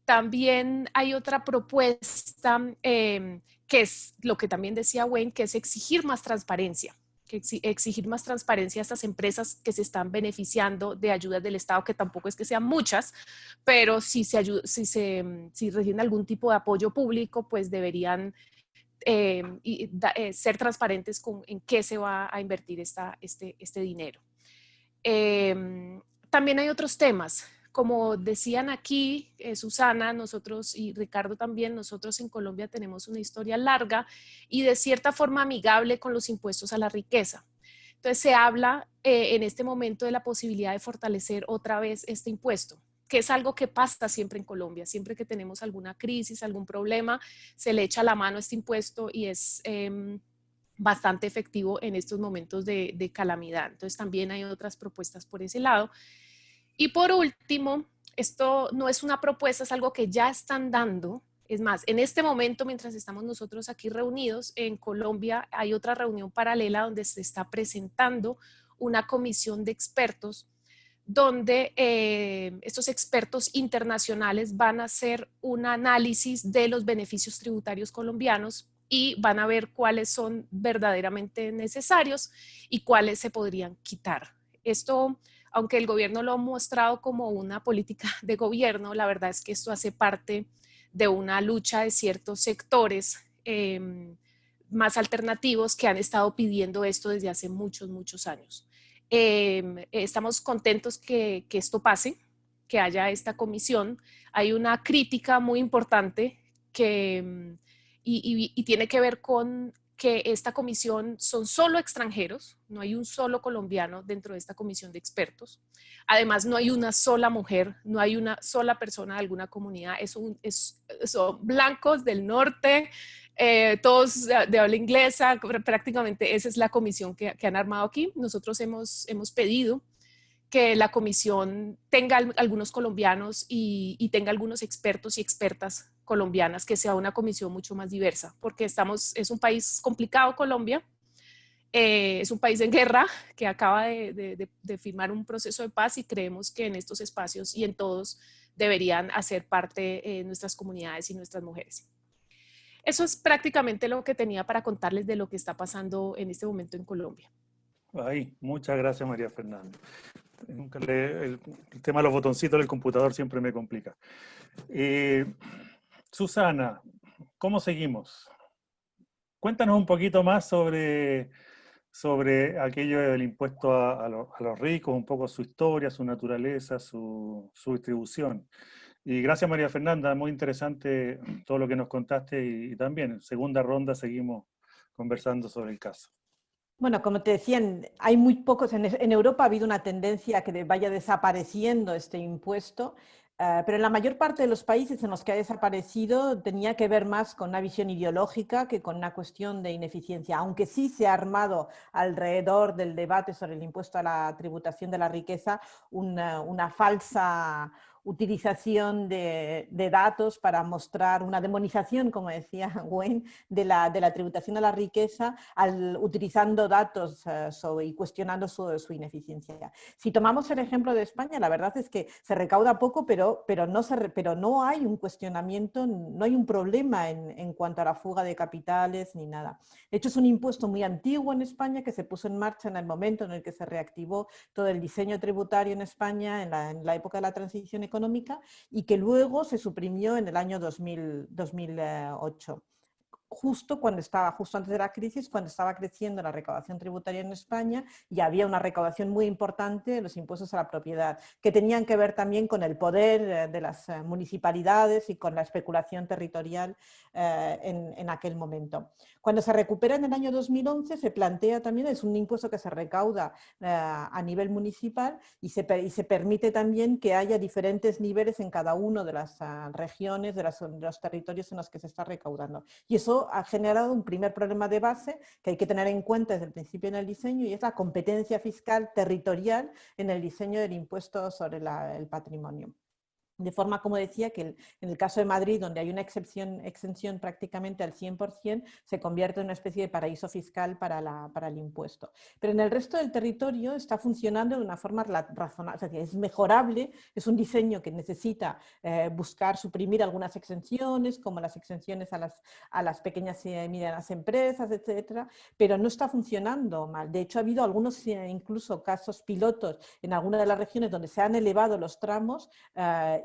También hay otra propuesta que es lo que también decía Wayne, que es exigir más transparencia, exigir más transparencia a estas empresas que se están beneficiando de ayudas del Estado, que tampoco es que sean muchas, pero si reciben algún tipo de apoyo público, pues deberían ser transparentes en qué se va a invertir este dinero. También hay otros temas, como decían aquí Susana, nosotros y Ricardo también, nosotros en Colombia tenemos una historia larga y de cierta forma amigable con los impuestos a la riqueza. Entonces se habla en este momento de la posibilidad de fortalecer otra vez este impuesto, que es algo que pasa siempre en Colombia. Siempre que tenemos alguna crisis, algún problema, se le echa la mano a este impuesto y es bastante efectivo en estos momentos de calamidad. Entonces también hay otras propuestas por ese lado. Y por último, esto no es una propuesta, es algo que ya están dando. Es más, en este momento, mientras estamos nosotros aquí reunidos, en Colombia hay otra reunión paralela donde se está presentando una comisión de expertos donde estos expertos internacionales van a hacer un análisis de los beneficios tributarios colombianos y van a ver cuáles son verdaderamente necesarios y cuáles se podrían quitar. Esto, aunque el gobierno lo ha mostrado como una política de gobierno, la verdad es que esto hace parte de una lucha de ciertos sectores más alternativos que han estado pidiendo esto desde hace muchos, muchos años. Estamos contentos que esto pase, que haya esta comisión. Hay una crítica muy importante y tiene que ver con que esta comisión son solo extranjeros, no hay un solo colombiano dentro de esta comisión de expertos. Además, no hay una sola mujer, no hay una sola persona de alguna comunidad, son blancos del norte, todos de habla inglesa, prácticamente esa es la comisión que han armado aquí. Nosotros hemos pedido que la comisión tenga algunos colombianos y tenga algunos expertos y expertas colombianas, que sea una comisión mucho más diversa, porque es un país complicado, Colombia, es un país en guerra que acaba de firmar un proceso de paz y creemos que en estos espacios y en todos deberían hacer parte nuestras comunidades y nuestras mujeres. Eso es prácticamente lo que tenía para contarles de lo que está pasando en este momento en Colombia. Ay, muchas gracias, María Fernanda. El tema de los botoncitos del computador siempre me complica. Susana, ¿cómo seguimos? Cuéntanos un poquito más sobre aquello del impuesto a los ricos, un poco su historia, su naturaleza, su distribución. Y gracias, María Fernanda, muy interesante todo lo que nos contaste y también en segunda ronda seguimos conversando sobre el caso. Bueno, como te decían, hay muy pocos, en Europa ha habido una tendencia a que vaya desapareciendo este impuesto, pero en la mayor parte de los países en los que ha desaparecido tenía que ver más con una visión ideológica que con una cuestión de ineficiencia, aunque sí se ha armado alrededor del debate sobre el impuesto a la tributación de la riqueza una falsa utilización de datos para mostrar una demonización, como decía Wayne, de la tributación a la riqueza, utilizando datos y cuestionando su ineficiencia. Si tomamos el ejemplo de España, la verdad es que se recauda poco, pero no hay un cuestionamiento, no hay un problema en cuanto a la fuga de capitales ni nada. De hecho, es un impuesto muy antiguo en España que se puso en marcha en el momento en el que se reactivó todo el diseño tributario en España en la época de la transición económica y que luego se suprimió en el año 2008. justo antes de la crisis, cuando estaba creciendo la recaudación tributaria en España y había una recaudación muy importante de los impuestos a la propiedad, que tenían que ver también con el poder de las municipalidades y con la especulación territorial en aquel momento. Cuando se recupera en el año 2011 se plantea también, es un impuesto que se recauda a nivel municipal y se permite también que haya diferentes niveles en cada una de las regiones, de los territorios en los que se está recaudando. Y eso ha generado un primer problema de base que hay que tener en cuenta desde el principio en el diseño, y es la competencia fiscal territorial en el diseño del impuesto sobre el patrimonio. De forma, como decía, que en el caso de Madrid, donde hay una exención prácticamente al 100%, se convierte en una especie de paraíso fiscal para el impuesto. Pero en el resto del territorio está funcionando de una forma razonable, es decir, es mejorable, es un diseño que necesita buscar suprimir algunas exenciones, como las exenciones a las pequeñas y medianas empresas, etcétera, pero no está funcionando mal. De hecho, ha habido algunos incluso casos pilotos en algunas de las regiones donde se han elevado los tramos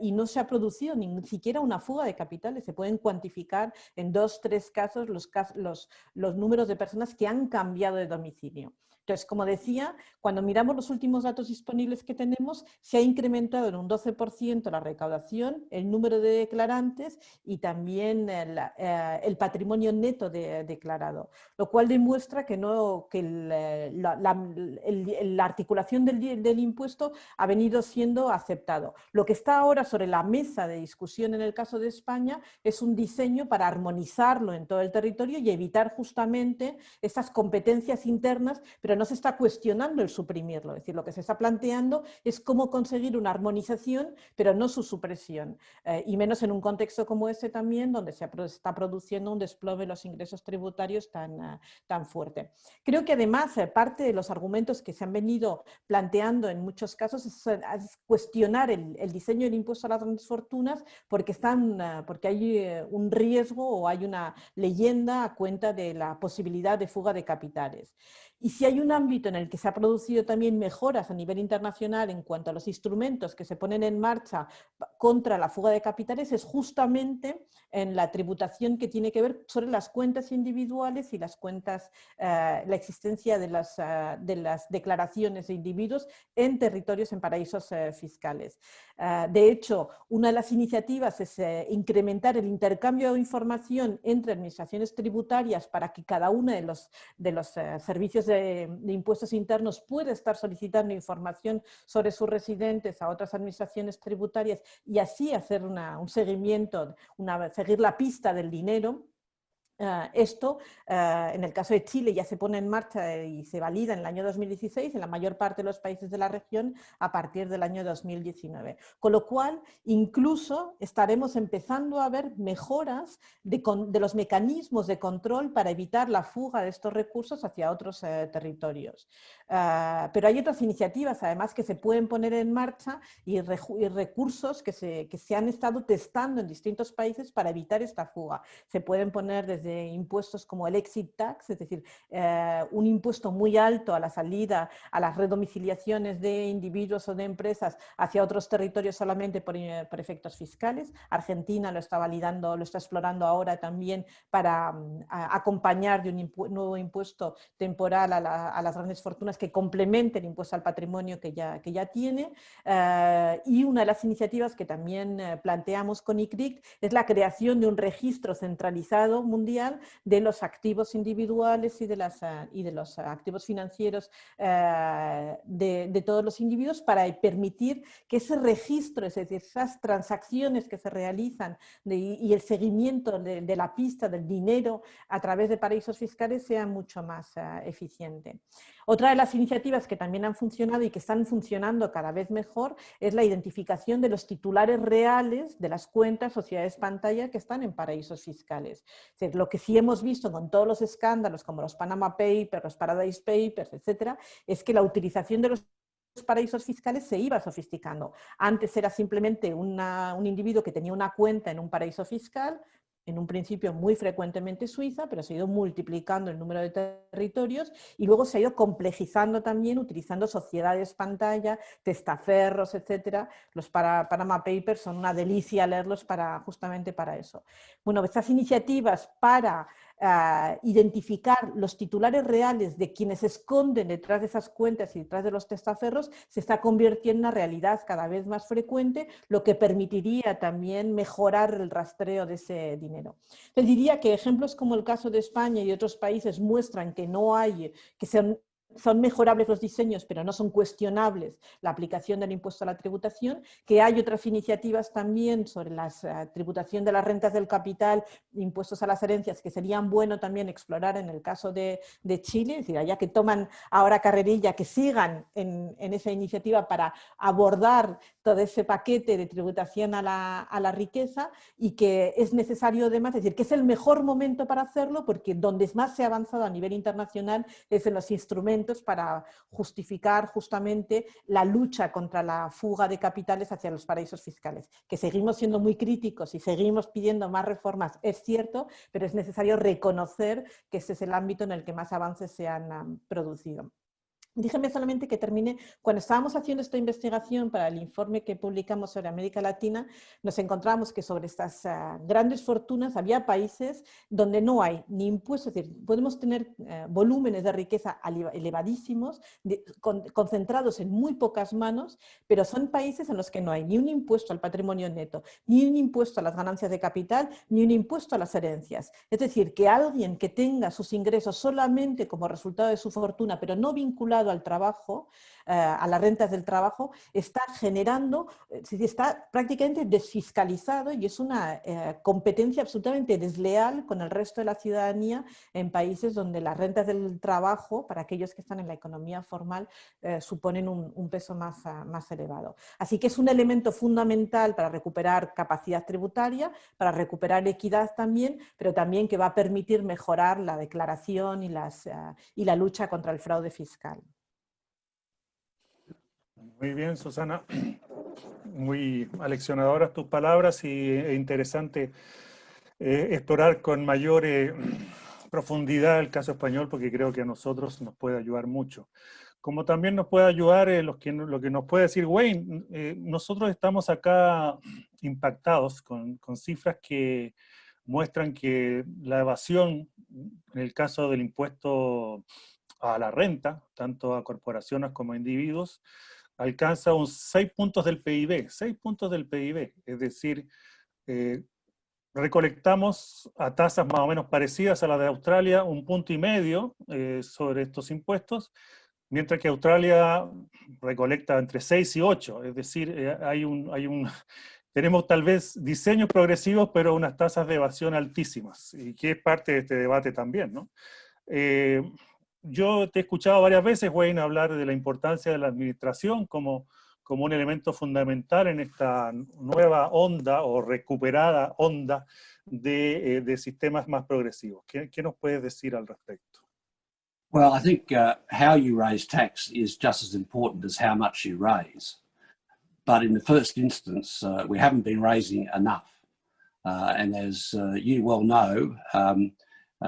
y no se ha producido ni siquiera una fuga de capitales. Se pueden cuantificar en 2 o 3 casos los números de personas que han cambiado de domicilio. Entonces, como decía, cuando miramos los últimos datos disponibles que tenemos, se ha incrementado en un 12% la recaudación, el número de declarantes y también el patrimonio neto declarado, lo cual demuestra que la articulación del impuesto ha venido siendo aceptado. Lo que está ahora sobre la mesa de discusión en el caso de España es un diseño para armonizarlo en todo el territorio y evitar justamente esas competencias internas, pero no se está cuestionando el suprimirlo. Es decir, lo que se está planteando es cómo conseguir una armonización, pero no su supresión. Y menos en un contexto como este también, donde se está produciendo un desplome de los ingresos tributarios tan fuerte. Creo que además parte de los argumentos que se han venido planteando en muchos casos es cuestionar el diseño del impuesto a las grandes fortunas porque hay un riesgo o hay una leyenda a cuenta de la posibilidad de fuga de capitales. Y si hay un ámbito en el que se ha producido también mejoras a nivel internacional en cuanto a los instrumentos que se ponen en marcha contra la fuga de capitales, es justamente en la tributación que tiene que ver sobre las cuentas individuales y las cuentas, la existencia de las declaraciones de individuos en territorios en paraísos fiscales. De hecho, una de las iniciativas es incrementar el intercambio de información entre administraciones tributarias para que cada uno de los servicios de impuestos internos puede estar solicitando información sobre sus residentes a otras administraciones tributarias y así hacer un seguimiento, seguir la pista del dinero. Esto, en el caso de Chile, ya se pone en marcha y se valida en el año 2016 en la mayor parte de los países de la región a partir del año 2019. Con lo cual, incluso estaremos empezando a ver mejoras de los mecanismos de control para evitar la fuga de estos recursos hacia otros territorios. Pero hay otras iniciativas, además, que se pueden poner en marcha y recursos que se han estado testando en distintos países para evitar esta fuga. Se pueden poner desde impuestos como el exit tax, es decir, un impuesto muy alto a la salida, a las redomiciliaciones de individuos o de empresas hacia otros territorios solamente por efectos fiscales. Argentina lo está validando, lo está explorando ahora también para acompañar de un nuevo impuesto temporal a las grandes fortunas que complemente el impuesto al patrimonio que ya tiene. Y una de las iniciativas que también planteamos con ICRIC es la creación de un registro centralizado mundial de los activos individuales y de los activos financieros de todos los individuos para permitir que ese registro, es decir, esas transacciones que se realizan y el seguimiento de la pista del dinero a través de paraísos fiscales sea mucho más eficiente. Otra de las iniciativas que también han funcionado y que están funcionando cada vez mejor es la identificación de los titulares reales de las cuentas sociedades pantalla que están en paraísos fiscales. Es decir, lo que sí hemos visto con todos los escándalos como los Panama Papers, los Paradise Papers, etcétera, es que la utilización de los paraísos fiscales se iba sofisticando. Antes era simplemente un individuo que tenía una cuenta en un paraíso fiscal, en un principio muy frecuentemente Suiza, pero se ha ido multiplicando el número de territorios y luego se ha ido complejizando también utilizando sociedades pantalla, testaferros, etcétera. Los Panama Papers son una delicia leerlos justamente para eso. Bueno, estas iniciativas para identificar los titulares reales de quienes se esconden detrás de esas cuentas y detrás de los testaferros se está convirtiendo en una realidad cada vez más frecuente, lo que permitiría también mejorar el rastreo de ese dinero. Entonces diría que ejemplos como el caso de España y otros países muestran que no hay, que son mejorables los diseños, pero no son cuestionables la aplicación del impuesto a la tributación, que hay otras iniciativas también sobre la tributación de las rentas del capital, impuestos a las herencias, que serían bueno también explorar en el caso de Chile, es decir, allá que toman ahora carrerilla, que sigan en esa iniciativa para abordar todo ese paquete de tributación a la riqueza, y que es necesario además, es decir, que es el mejor momento para hacerlo, porque donde más se ha avanzado a nivel internacional es en los instrumentos para justificar justamente la lucha contra la fuga de capitales hacia los paraísos fiscales. Que seguimos siendo muy críticos y seguimos pidiendo más reformas, es cierto, pero es necesario reconocer que ese es el ámbito en el que más avances se han producido. Déjeme solamente que termine. Cuando estábamos haciendo esta investigación para el informe que publicamos sobre América Latina, nos encontramos que sobre estas grandes fortunas había países donde no hay ni impuestos, es decir, podemos tener volúmenes de riqueza elevadísimos, concentrados en muy pocas manos, pero son países en los que no hay ni un impuesto al patrimonio neto, ni un impuesto a las ganancias de capital, ni un impuesto a las herencias. Es decir, que alguien que tenga sus ingresos solamente como resultado de su fortuna, pero no vinculado al trabajo, a las rentas del trabajo, está generando, está prácticamente desfiscalizado, y es una competencia absolutamente desleal con el resto de la ciudadanía en países donde las rentas del trabajo, para aquellos que están en la economía formal, suponen un peso más elevado. Así que es un elemento fundamental para recuperar capacidad tributaria, para recuperar equidad también, pero también que va a permitir mejorar la declaración y la lucha contra el fraude fiscal. Muy bien, Susana. Muy aleccionadoras tus palabras y es interesante explorar con mayor profundidad el caso español, porque creo que a nosotros nos puede ayudar mucho. Como también nos puede ayudar lo que nos puede decir Wayne, nosotros estamos acá impactados con cifras que muestran que la evasión, en el caso del impuesto a la renta, tanto a corporaciones como a individuos, alcanza 6 puntos del PIB, 6 puntos del PIB, es decir, recolectamos a tasas más o menos parecidas a las de Australia 1,5 puntos sobre estos impuestos, mientras que Australia recolecta entre 6 y 8, es decir, tenemos tal vez diseños progresivos, pero unas tasas de evasión altísimas, y que es parte de este debate también, ¿no? Yo te he escuchado varias veces, Wayne, hablar de la importancia de la administración como un elemento fundamental en esta nueva onda o recuperada onda de sistemas más progresivos. ¿Qué nos puedes decir al respecto? Well, I think how you raise tax is just as important as how much you raise. But in the first instance, we haven't been raising enough. And as you well know,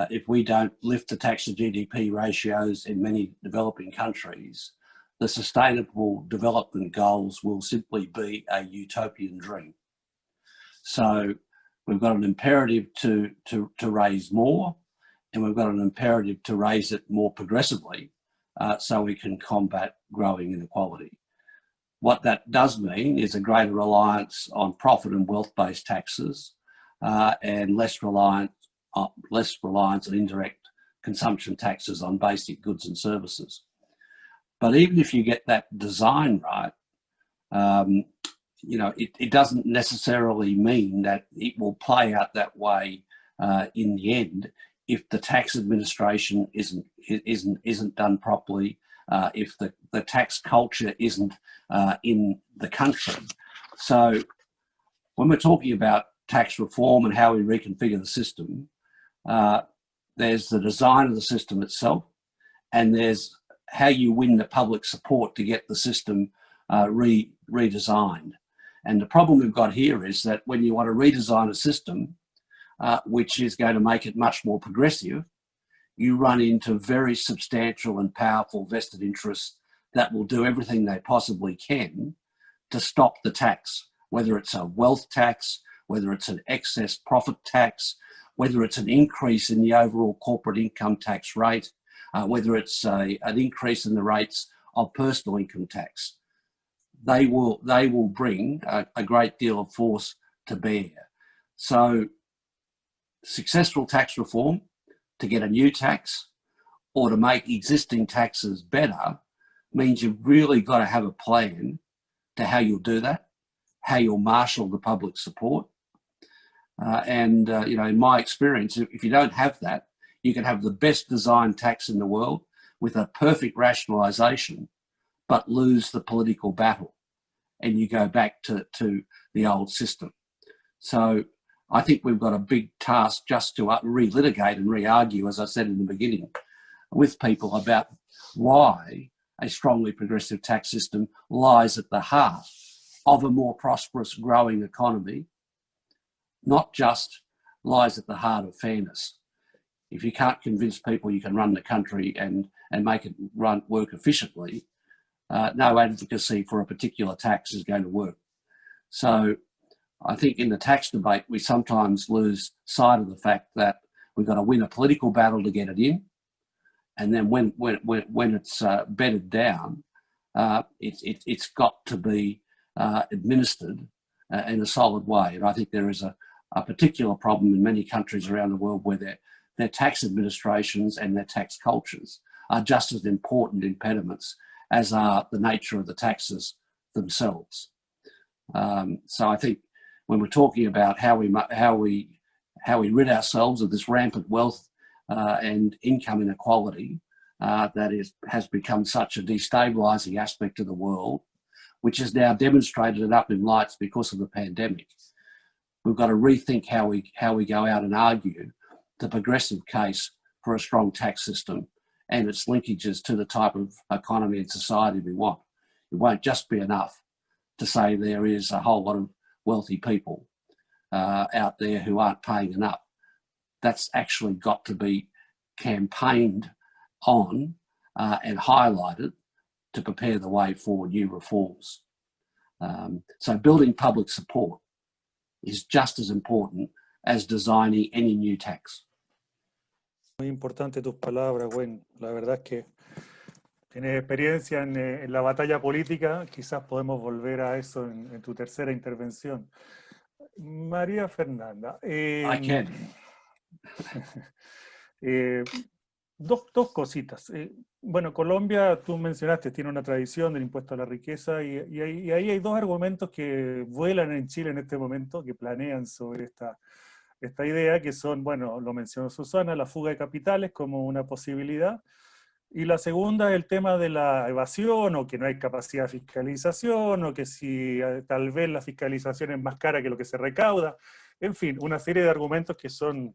if we don't lift the tax to GDP ratios in many developing countries, the sustainable development goals will simply be a utopian dream. So we've got an imperative to raise more, and we've got an imperative to raise it more progressively so we can combat growing inequality. What that does mean is a greater reliance on profit and wealth-based taxes and less reliance on indirect consumption taxes on basic goods and services. But even if you get that design right, it doesn't necessarily mean that it will play out that way in the end if the tax administration isn't done properly, if the tax culture isn't in the country. So when we're talking about tax reform and how we reconfigure the system, there's the design of the system itself, and there's how you win the public support to get the system redesigned. And the problem we've got here is that when you want to redesign a system, which is going to make it much more progressive, you run into very substantial and powerful vested interests that will do everything they possibly can to stop the tax, whether it's a wealth tax, whether it's an excess profit tax, whether it's an increase in the overall corporate income tax rate, whether it's an increase in the rates of personal income tax. They will bring a great deal of force to bear. So successful tax reform, to get a new tax or to make existing taxes better, means you've really got to have a plan to how you'll do that, how you'll marshal the public support. You know, in my experience, if you don't have that, you can have the best designed tax in the world with a perfect rationalisation, but lose the political battle, and you go back to the old system. So I think we've got a big task just to relitigate and re-argue, as I said in the beginning, with people about why a strongly progressive tax system lies at the heart of a more prosperous, growing economy, not just lies at the heart of fairness. If you can't convince people you can run the country and make it work efficiently, no advocacy for a particular tax is going to work. So I think in the tax debate, we sometimes lose sight of the fact that we've got to win a political battle to get it in. And then when it's bedded down, it's got to be administered in a solid way. And I think there is a particular problem in many countries around the world where their tax administrations and their tax cultures are just as important impediments as are the nature of the taxes themselves. So I think when we're talking about how we rid ourselves of this rampant wealth and income inequality that has become such a destabilising aspect of the world, which is now demonstrated up in lights because of the pandemic, we've got to rethink how we go out and argue the progressive case for a strong tax system and its linkages to the type of economy and society we want. It won't just be enough to say there is a whole lot of wealthy people out there who aren't paying enough. That's actually got to be campaigned on and highlighted to prepare the way for new reforms. So building public support is just as important as designing any new tax. Muy importante tus palabras, Gwen. La verdad es que tienes experiencia en la batalla política, quizás podemos volver a eso en tu tercera intervención. María Fernanda. I can. Dos cositas. Bueno, Colombia, tú mencionaste, tiene una tradición del impuesto a la riqueza y ahí hay dos argumentos que vuelan en Chile en este momento, que planean sobre esta idea, que son, bueno, lo mencionó Susana, la fuga de capitales como una posibilidad, y la segunda es el tema de la evasión, o que no hay capacidad de fiscalización, o que si tal vez la fiscalización es más cara que lo que se recauda, en fin, una serie de argumentos que son,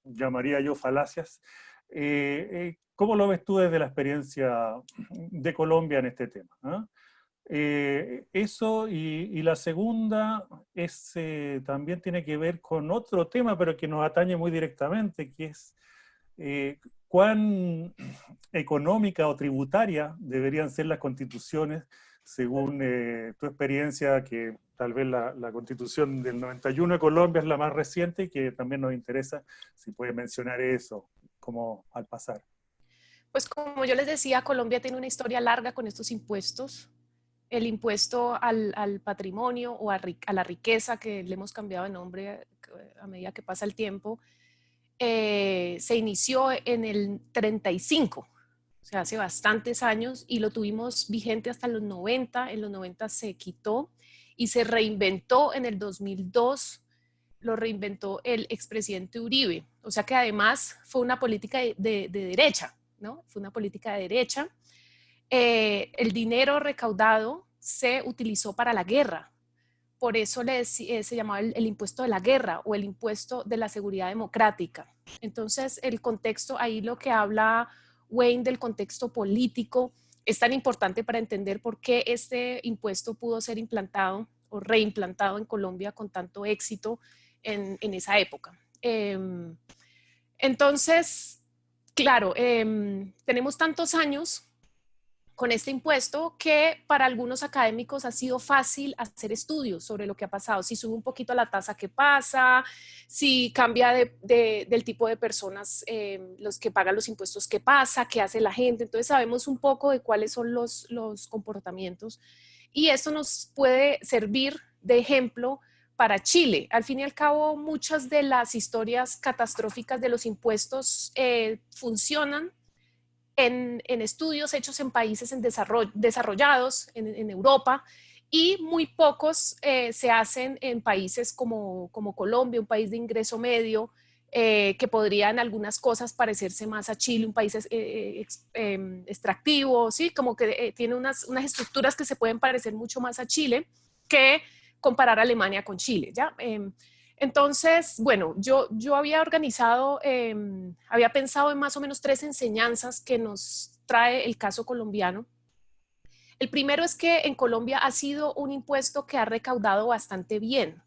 llamaría yo, falacias. ¿Cómo lo ves tú desde la experiencia de Colombia en este tema? Eso, y la segunda es, también tiene que ver con otro tema, pero que nos atañe muy directamente, que es cuán económica o tributaria deberían ser las constituciones, según tu experiencia, que tal vez la constitución del 91 de Colombia es la más reciente y que también nos interesa, si puedes mencionar eso, como al pasar. Pues como yo les decía, Colombia tiene una historia larga con estos impuestos. El impuesto al patrimonio o a la riqueza, que le hemos cambiado de nombre a medida que pasa el tiempo, se inició en el 35, o sea, hace bastantes años, y lo tuvimos vigente hasta los 90. En los 90 se quitó y se reinventó en el 2002, lo reinventó el expresidente Uribe. O sea que además fue una política de derecha, ¿no? Fue una política de derecha. El dinero recaudado se utilizó para la guerra. Por eso se llamaba el impuesto de la guerra o el impuesto de la seguridad democrática. Entonces, el contexto, ahí lo que habla Wayne del contexto político, es tan importante para entender por qué este impuesto pudo ser implantado o reimplantado en Colombia con tanto éxito en esa época. Entonces, claro, tenemos tantos años con este impuesto, que para algunos académicos ha sido fácil hacer estudios sobre lo que ha pasado. Si sube un poquito la tasa, ¿qué pasa? Si cambia del tipo de personas, los que pagan los impuestos, ¿qué pasa? ¿Qué hace la gente? Entonces sabemos un poco de cuáles son los comportamientos. Y esto nos puede servir de ejemplo para Chile. Al fin y al cabo, muchas de las historias catastróficas de los impuestos funcionan en estudios hechos en países desarrollados, en Europa, y muy pocos se hacen en países como Colombia, un país de ingreso medio, que podría en algunas cosas parecerse más a Chile, un país extractivo, ¿sí? Como que tiene unas estructuras que se pueden parecer mucho más a Chile que comparar Alemania con Chile, ¿ya? Entonces, bueno, yo había organizado, había pensado en más o menos 3 enseñanzas que nos trae el caso colombiano. El primero es que en Colombia ha sido un impuesto que ha recaudado bastante bien.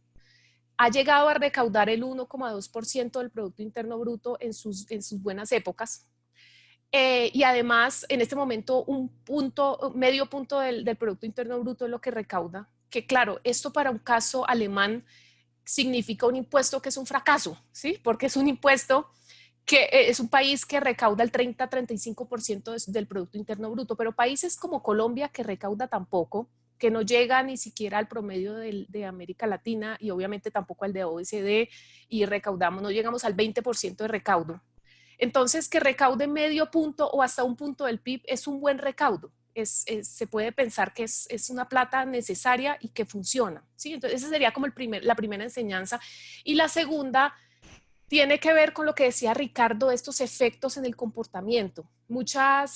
Ha llegado a recaudar el 1,2% del Producto Interno Bruto en sus buenas épocas. Y además, en este momento, medio punto del Producto Interno Bruto es lo que recauda. Que claro, esto para un caso alemán significa un impuesto que es un fracaso, ¿sí? Porque es un impuesto que es un país que recauda el 30-35% del Producto Interno Bruto, pero países como Colombia, que recauda tan poco, que no llega ni siquiera al promedio de América Latina y obviamente tampoco al de OECD, y no llegamos al 20% de recaudo. Entonces, que recaude medio punto o hasta un punto del PIB es un buen recaudo. Se puede pensar que es una plata necesaria y que funciona, ¿sí? Entonces, esa sería como la primera enseñanza. Y la segunda tiene que ver con lo que decía Ricardo, estos efectos en el comportamiento. Mucha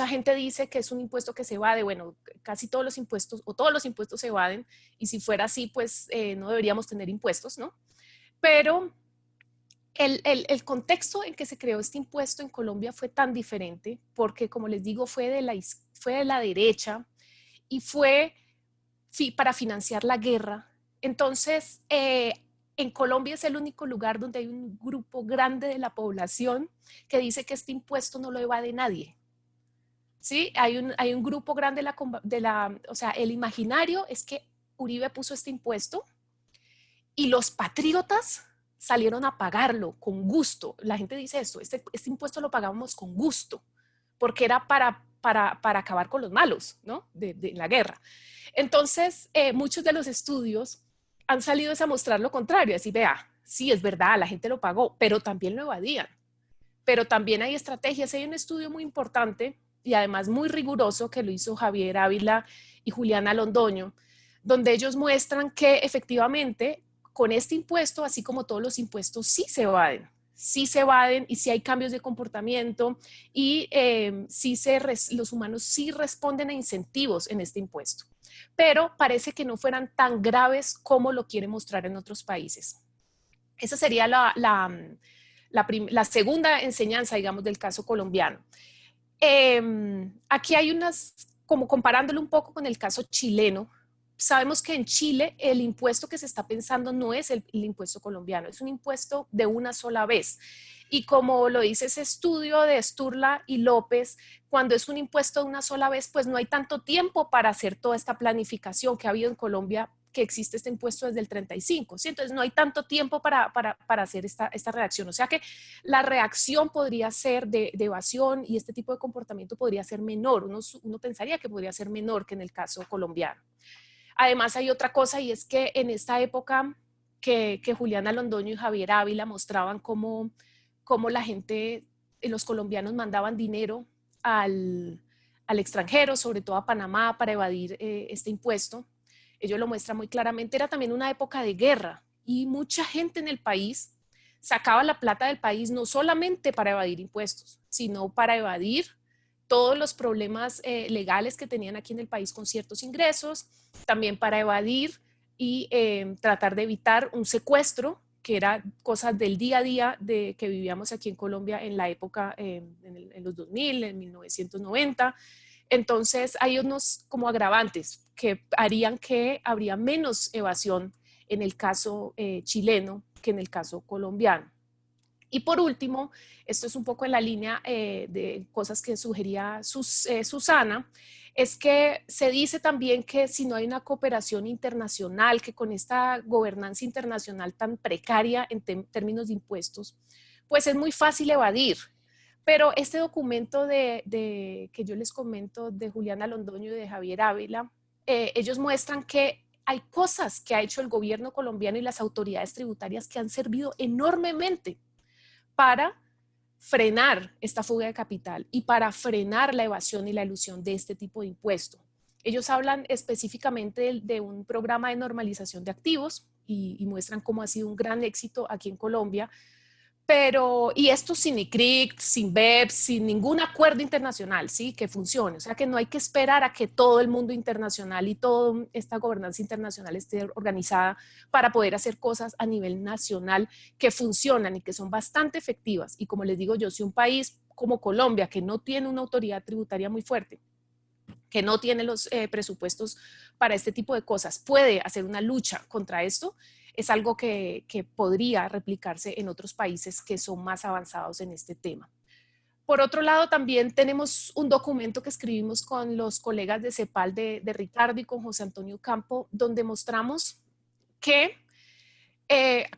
gente dice que es un impuesto que se evade. Bueno, casi todos los impuestos o todos los impuestos se evaden, y si fuera así, pues no deberíamos tener impuestos, ¿no? Pero el contexto en que se creó este impuesto en Colombia fue tan diferente porque, como les digo, fue de la derecha y fue para financiar la guerra. Entonces, en Colombia es el único lugar donde hay un grupo grande de la población que dice que este impuesto no lo evade nadie. ¿Sí? Hay un grupo grande o sea, el imaginario es que Uribe puso este impuesto y los patriotas salieron a pagarlo con gusto. La gente dice esto, este impuesto lo pagábamos con gusto, porque era para acabar con los malos, ¿no? de la guerra. Entonces, muchos de los estudios han salido a mostrar lo contrario, así, vea, sí, es verdad, la gente lo pagó, pero también lo evadían. Pero también hay estrategias. Hay un estudio muy importante y además muy riguroso que lo hizo Javier Ávila y Juliana Londoño, donde ellos muestran que efectivamente con este impuesto, así como todos los impuestos, sí se evaden y sí hay cambios de comportamiento y los humanos sí responden a incentivos en este impuesto. Pero parece que no fueran tan graves como lo quiere mostrar en otros países. Esa sería la segunda enseñanza, digamos, del caso colombiano. Aquí hay como comparándolo un poco con el caso chileno. Sabemos que en Chile el impuesto que se está pensando no es el impuesto colombiano, es un impuesto de una sola vez. Y como lo dice ese estudio de Sturla y López, cuando es un impuesto de una sola vez, pues no hay tanto tiempo para hacer toda esta planificación que ha habido en Colombia, que existe este impuesto desde el 35, ¿sí? Entonces no hay tanto tiempo para hacer esta reacción. O sea que la reacción podría ser de evasión y este tipo de comportamiento podría ser menor. Uno pensaría que podría ser menor que en el caso colombiano. Además hay otra cosa, y es que en esta época que Juliana Londoño y Javier Ávila mostraban cómo la gente, los colombianos mandaban dinero al extranjero, sobre todo a Panamá, para evadir este impuesto. Ellos lo muestran muy claramente. Era también una época de guerra y mucha gente en el país sacaba la plata del país no solamente para evadir impuestos, sino para evadir todos los problemas legales que tenían aquí en el país con ciertos ingresos, también para evadir y tratar de evitar un secuestro, que era cosas del día a día que vivíamos aquí en Colombia en la época, en los 2000, en 1990. Entonces hay unos como agravantes que harían que habría menos evasión en el caso chileno que en el caso colombiano. Y por último, esto es un poco en la línea de cosas que sugería Susana, es que se dice también que si no hay una cooperación internacional, que con esta gobernanza internacional tan precaria en términos de impuestos, pues es muy fácil evadir. Pero este documento que yo les comento de Juliana Londoño y de Javier Ávila, ellos muestran que hay cosas que ha hecho el gobierno colombiano y las autoridades tributarias que han servido enormemente para frenar esta fuga de capital y para frenar la evasión y la elusión de este tipo de impuesto. Ellos hablan específicamente de un programa de normalización de activos y muestran cómo ha sido un gran éxito aquí en Colombia, y esto sin ICRIC, sin BEPS, sin ningún acuerdo internacional, ¿sí? Que funcione. O sea que no hay que esperar a que todo el mundo internacional y toda esta gobernanza internacional esté organizada para poder hacer cosas a nivel nacional que funcionan y que son bastante efectivas. Y como les digo yo, si un país como Colombia, que no tiene una autoridad tributaria muy fuerte, que no tiene los presupuestos para este tipo de cosas, puede hacer una lucha contra esto, es algo que podría replicarse en otros países que son más avanzados en este tema. Por otro lado, también tenemos un documento que escribimos con los colegas de CEPAL de Ricardo y con José Antonio Campo, donde mostramos que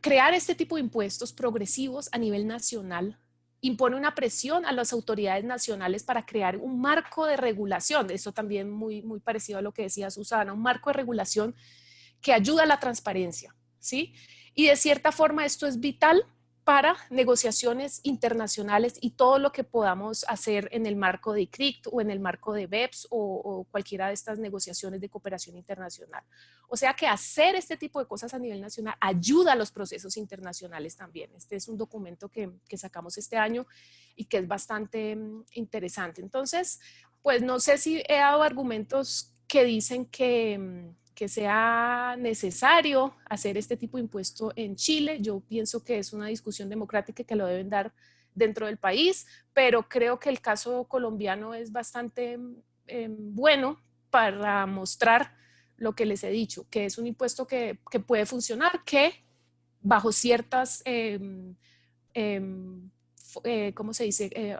crear este tipo de impuestos progresivos a nivel nacional impone una presión a las autoridades nacionales para crear un marco de regulación. Esto también muy parecido a lo que decía Susana, un marco de regulación que ayuda a la transparencia, ¿sí? Y de cierta forma esto es vital para negociaciones internacionales y todo lo que podamos hacer en el marco de ICRIC o en el marco de BEPS o cualquiera de estas negociaciones de cooperación internacional. O sea que hacer este tipo de cosas a nivel nacional ayuda a los procesos internacionales también. Este es un documento que sacamos este año y que es bastante interesante. Entonces, pues no sé si he dado argumentos que dicen que sea necesario hacer este tipo de impuesto en Chile. Yo pienso que es una discusión democrática que lo deben dar dentro del país, pero creo que el caso colombiano es bastante bueno para mostrar lo que les he dicho, que es un impuesto que puede funcionar, que bajo ciertas, ¿cómo se dice?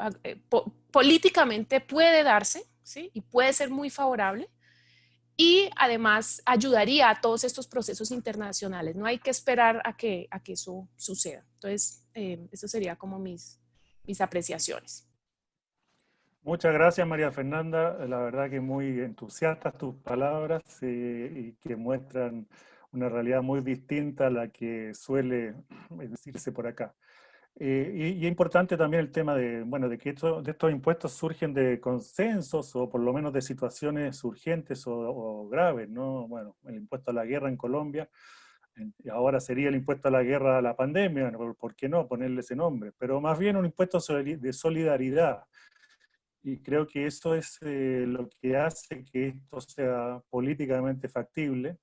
Políticamente puede darse, ¿sí? Y puede ser muy favorable. Y además ayudaría a todos estos procesos internacionales. No hay que esperar a que eso suceda. Entonces, eso sería como mis apreciaciones. Muchas gracias, María Fernanda. La verdad que muy entusiastas tus palabras y que muestran una realidad muy distinta a la que suele decirse por acá. Y es importante también el tema de que estos impuestos surgen de consensos o por lo menos de situaciones urgentes o graves, ¿no? Bueno, el impuesto a la guerra en Colombia, y ahora sería el impuesto a la guerra a la pandemia, ¿por qué no ponerle ese nombre? Pero más bien un impuesto de solidaridad. Y creo que eso es lo que hace que esto sea políticamente factible,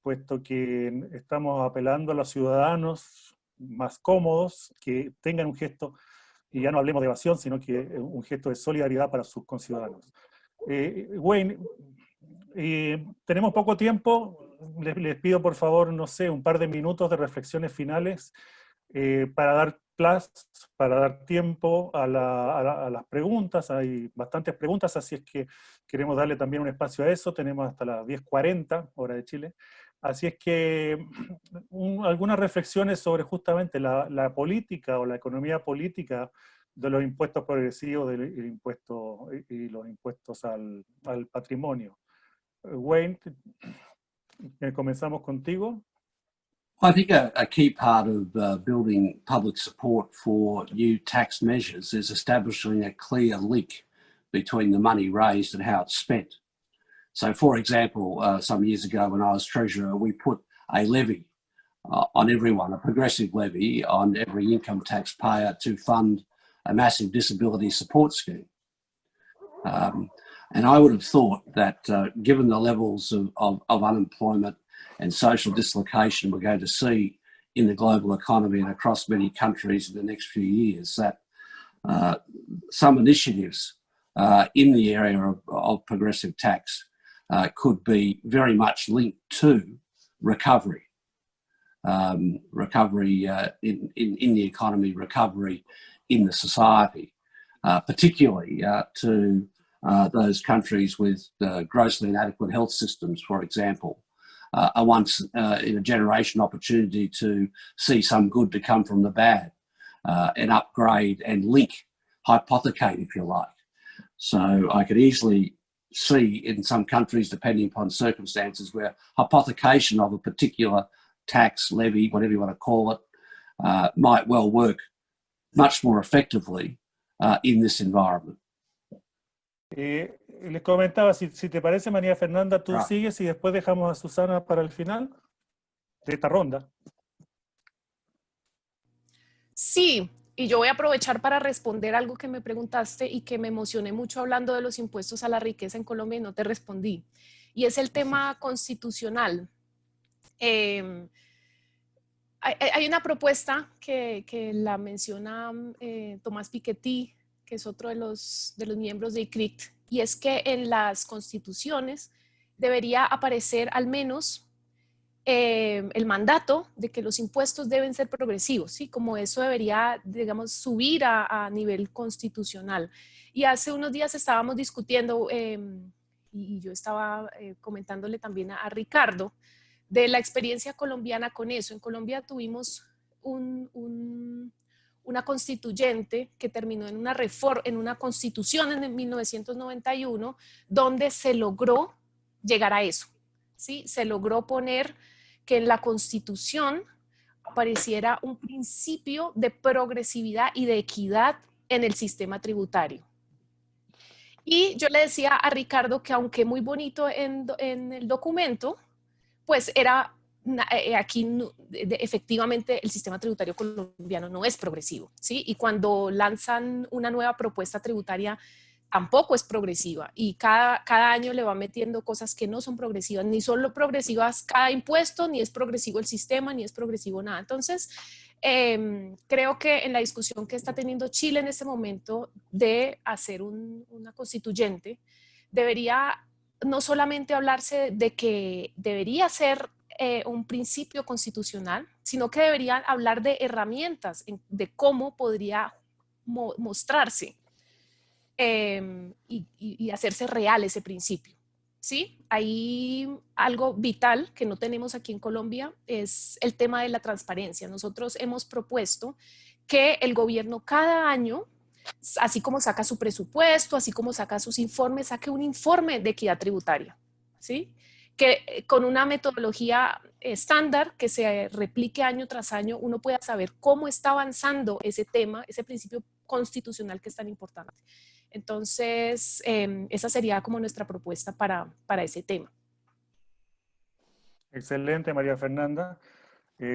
puesto que estamos apelando a los ciudadanos más cómodos, que tengan un gesto, y ya no hablemos de evasión, sino que un gesto de solidaridad para sus conciudadanos. Wayne, tenemos poco tiempo, les pido por favor, no sé, un par de minutos de reflexiones finales para dar tiempo a las preguntas. Hay bastantes preguntas, así es que queremos darle también un espacio a eso. Tenemos hasta las 10:40, hora de Chile. Así es que algunas reflexiones sobre justamente la política o la economía política de los impuestos progresivos y los impuestos al patrimonio. Wayne, comenzamos contigo. I think a key part of building public support for new tax measures is establishing a clear link between the money raised and how it's spent. So, for example, some years ago when I was Treasurer, we put a levy on everyone, a progressive levy on every income taxpayer to fund a massive disability support scheme. And I would have thought that given the levels of unemployment and social dislocation we're going to see in the global economy and across many countries in the next few years, that some initiatives in the area of progressive tax could be very much linked to recovery. recovery in the economy, recovery in the society, particularly to those countries with grossly inadequate health systems, for example. A once in a generation opportunity to see some good to come from the bad and upgrade and link, hypothecate, if you like. So I could easily see in some countries, depending upon circumstances, where hypothecation of a particular tax, levy, whatever you want to call it, might well work much more effectively in this environment. Les comentaba, si te parece, María Fernanda, tú sigues y después dejamos a Susana para el final de esta ronda. Sí, y yo voy a aprovechar para responder algo que me preguntaste y que me emocioné mucho hablando de los impuestos a la riqueza en Colombia y no te respondí. Y es el tema constitucional. Hay una propuesta que la menciona Tomás Piketty, que es otro de los miembros de ICRIT, y es que en las constituciones debería aparecer al menos el mandato de que los impuestos deben ser progresivos, ¿sí? Como eso debería, digamos, subir a nivel constitucional. Y hace unos días estábamos discutiendo, y yo estaba comentándole también a Ricardo, de la experiencia colombiana con eso. En Colombia tuvimos una constituyente que terminó en una constitución en 1991, donde se logró llegar a eso, ¿sí? Se logró poner que en la Constitución apareciera un principio de progresividad y de equidad en el sistema tributario. Y yo le decía a Ricardo que aunque muy bonito en el documento, pues era aquí efectivamente el sistema tributario colombiano no es progresivo, ¿sí? Y cuando lanzan una nueva propuesta tributaria tampoco es progresiva y cada año le va metiendo cosas que no son progresivas, ni son progresivas cada impuesto, ni es progresivo el sistema, ni es progresivo nada. Entonces, creo que en la discusión que está teniendo Chile en este momento de hacer una constituyente, debería no solamente hablarse de que debería ser un principio constitucional, sino que deberían hablar de herramientas, de cómo podría mostrarse y hacerse real ese principio. ¿Sí? Hay algo vital que no tenemos aquí en Colombia, es el tema de la transparencia. Nosotros hemos propuesto que el gobierno cada año, así como saca su presupuesto, así como saca sus informes, saque un informe de equidad tributaria, ¿sí? Que con una metodología estándar que se replique año tras año, uno pueda saber cómo está avanzando ese tema, ese principio constitucional que es tan importante. Entonces, esa sería como nuestra propuesta para ese tema. Excelente, María Fernanda.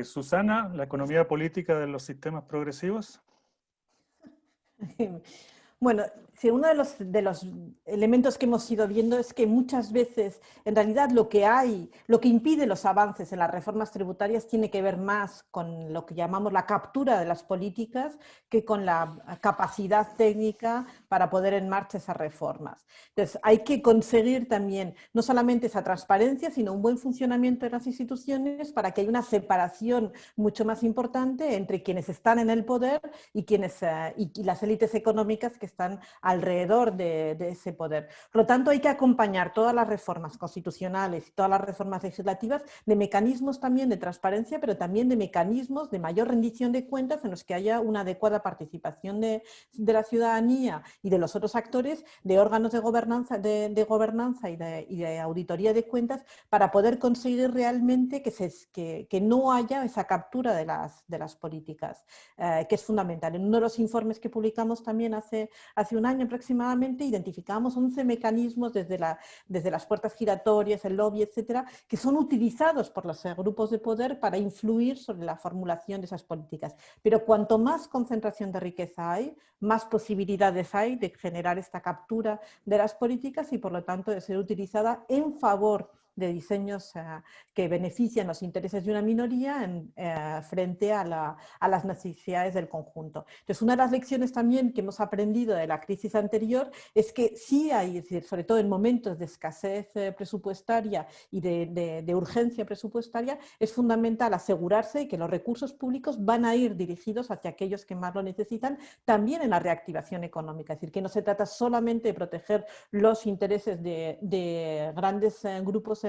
Susana, ¿la economía política de los sistemas progresivos? Bueno, sí, uno de los elementos que hemos ido viendo es que muchas veces, en realidad, lo que impide los avances en las reformas tributarias tiene que ver más con lo que llamamos la captura de las políticas que con la capacidad técnica para poner en marcha esas reformas. Entonces, hay que conseguir también no solamente esa transparencia, sino un buen funcionamiento de las instituciones para que haya una separación mucho más importante entre quienes están en el poder y las élites económicas que están alrededor de ese poder. Por lo tanto, hay que acompañar todas las reformas constitucionales y todas las reformas legislativas de mecanismos también de transparencia, pero también de mecanismos de mayor rendición de cuentas en los que haya una adecuada participación de la ciudadanía y de los otros actores, de órganos de gobernanza, y de auditoría de cuentas, para poder conseguir realmente que no haya esa captura de las políticas, que es fundamental. En uno de los informes que publicamos también hace un año aproximadamente, identificamos 11 mecanismos desde las puertas giratorias, el lobby, etcétera, que son utilizados por los grupos de poder para influir sobre la formulación de esas políticas. Pero cuanto más concentración de riqueza hay, más posibilidades hay de generar esta captura de las políticas y, por lo tanto, de ser utilizada en favor de diseños que benefician los intereses de una minoría frente a las necesidades del conjunto. Entonces, una de las lecciones también que hemos aprendido de la crisis anterior es que sí hay, es decir, sobre todo en momentos de escasez presupuestaria y de urgencia presupuestaria, es fundamental asegurarse que los recursos públicos van a ir dirigidos hacia aquellos que más lo necesitan, también en la reactivación económica. Es decir, que no se trata solamente de proteger los intereses de grandes grupos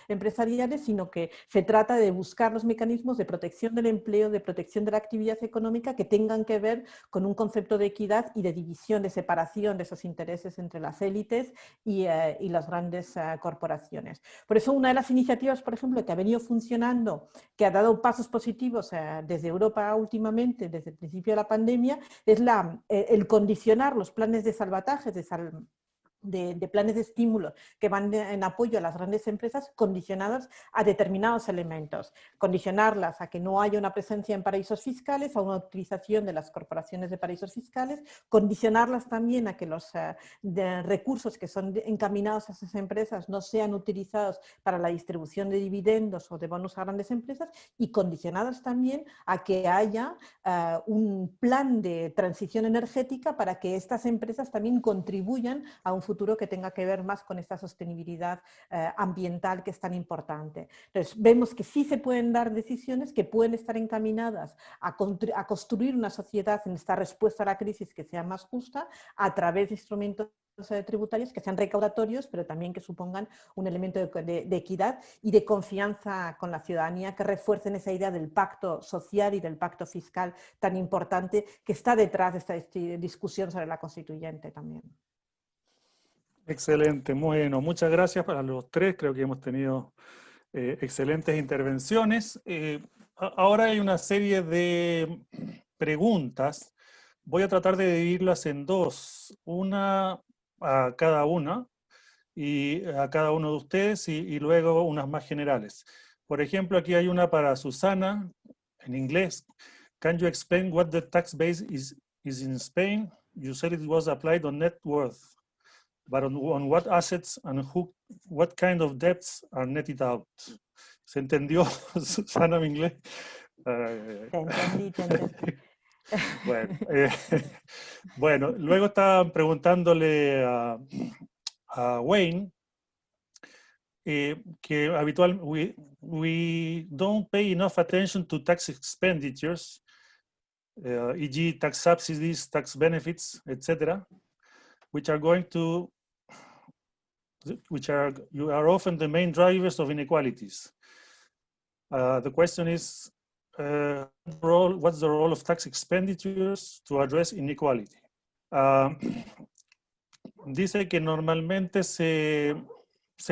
empresariales, sino que se trata de buscar los mecanismos de protección del empleo, de protección de la actividad económica que tengan que ver con un concepto de equidad y de división, de separación de esos intereses entre las élites y las grandes corporaciones. Por eso una de las iniciativas, por ejemplo, que ha venido funcionando, que ha dado pasos positivos desde Europa últimamente, desde el principio de la pandemia, es el condicionar los planes de salvataje, de planes de estímulo que van en apoyo a las grandes empresas, condicionadas a determinados elementos. Condicionarlas a que no haya una presencia en paraísos fiscales, a una utilización de las corporaciones de paraísos fiscales, condicionarlas también a que los recursos que son encaminados a esas empresas no sean utilizados para la distribución de dividendos o de bonos a grandes empresas, y condicionadas también a que haya un plan de transición energética para que estas empresas también contribuyan a un futuro que tenga que ver más con esta sostenibilidad ambiental que es tan importante. Entonces, vemos que sí se pueden dar decisiones que pueden estar encaminadas a construir una sociedad en esta respuesta a la crisis que sea más justa a través de instrumentos tributarios que sean recaudatorios, pero también que supongan un elemento de equidad y de confianza con la ciudadanía, que refuercen esa idea del pacto social y del pacto fiscal tan importante que está detrás de esta discusión sobre la constituyente también. Excelente, bueno, muchas gracias para los tres, creo que hemos tenido excelentes intervenciones. Ahora hay una serie de preguntas, voy a tratar de dividirlas en dos, una a cada una, y a cada uno de ustedes, y luego unas más generales. Por ejemplo, aquí hay una para Susana, en inglés. Can you explain what the tax base is in Spain? You said it was applied on net worth. But on what assets and what kind of debts are netted out? ¿Se entendió, Susana, mi inglés? Te entendí. Bueno, bueno, luego estaban preguntándole a Wayne que habitualmente we don't pay enough attention to tax expenditures, e.g. tax subsidies, tax benefits, etc., which are often the main drivers of inequalities. The question is, what's the role of tax expenditures to address inequality? Dice que normalmente se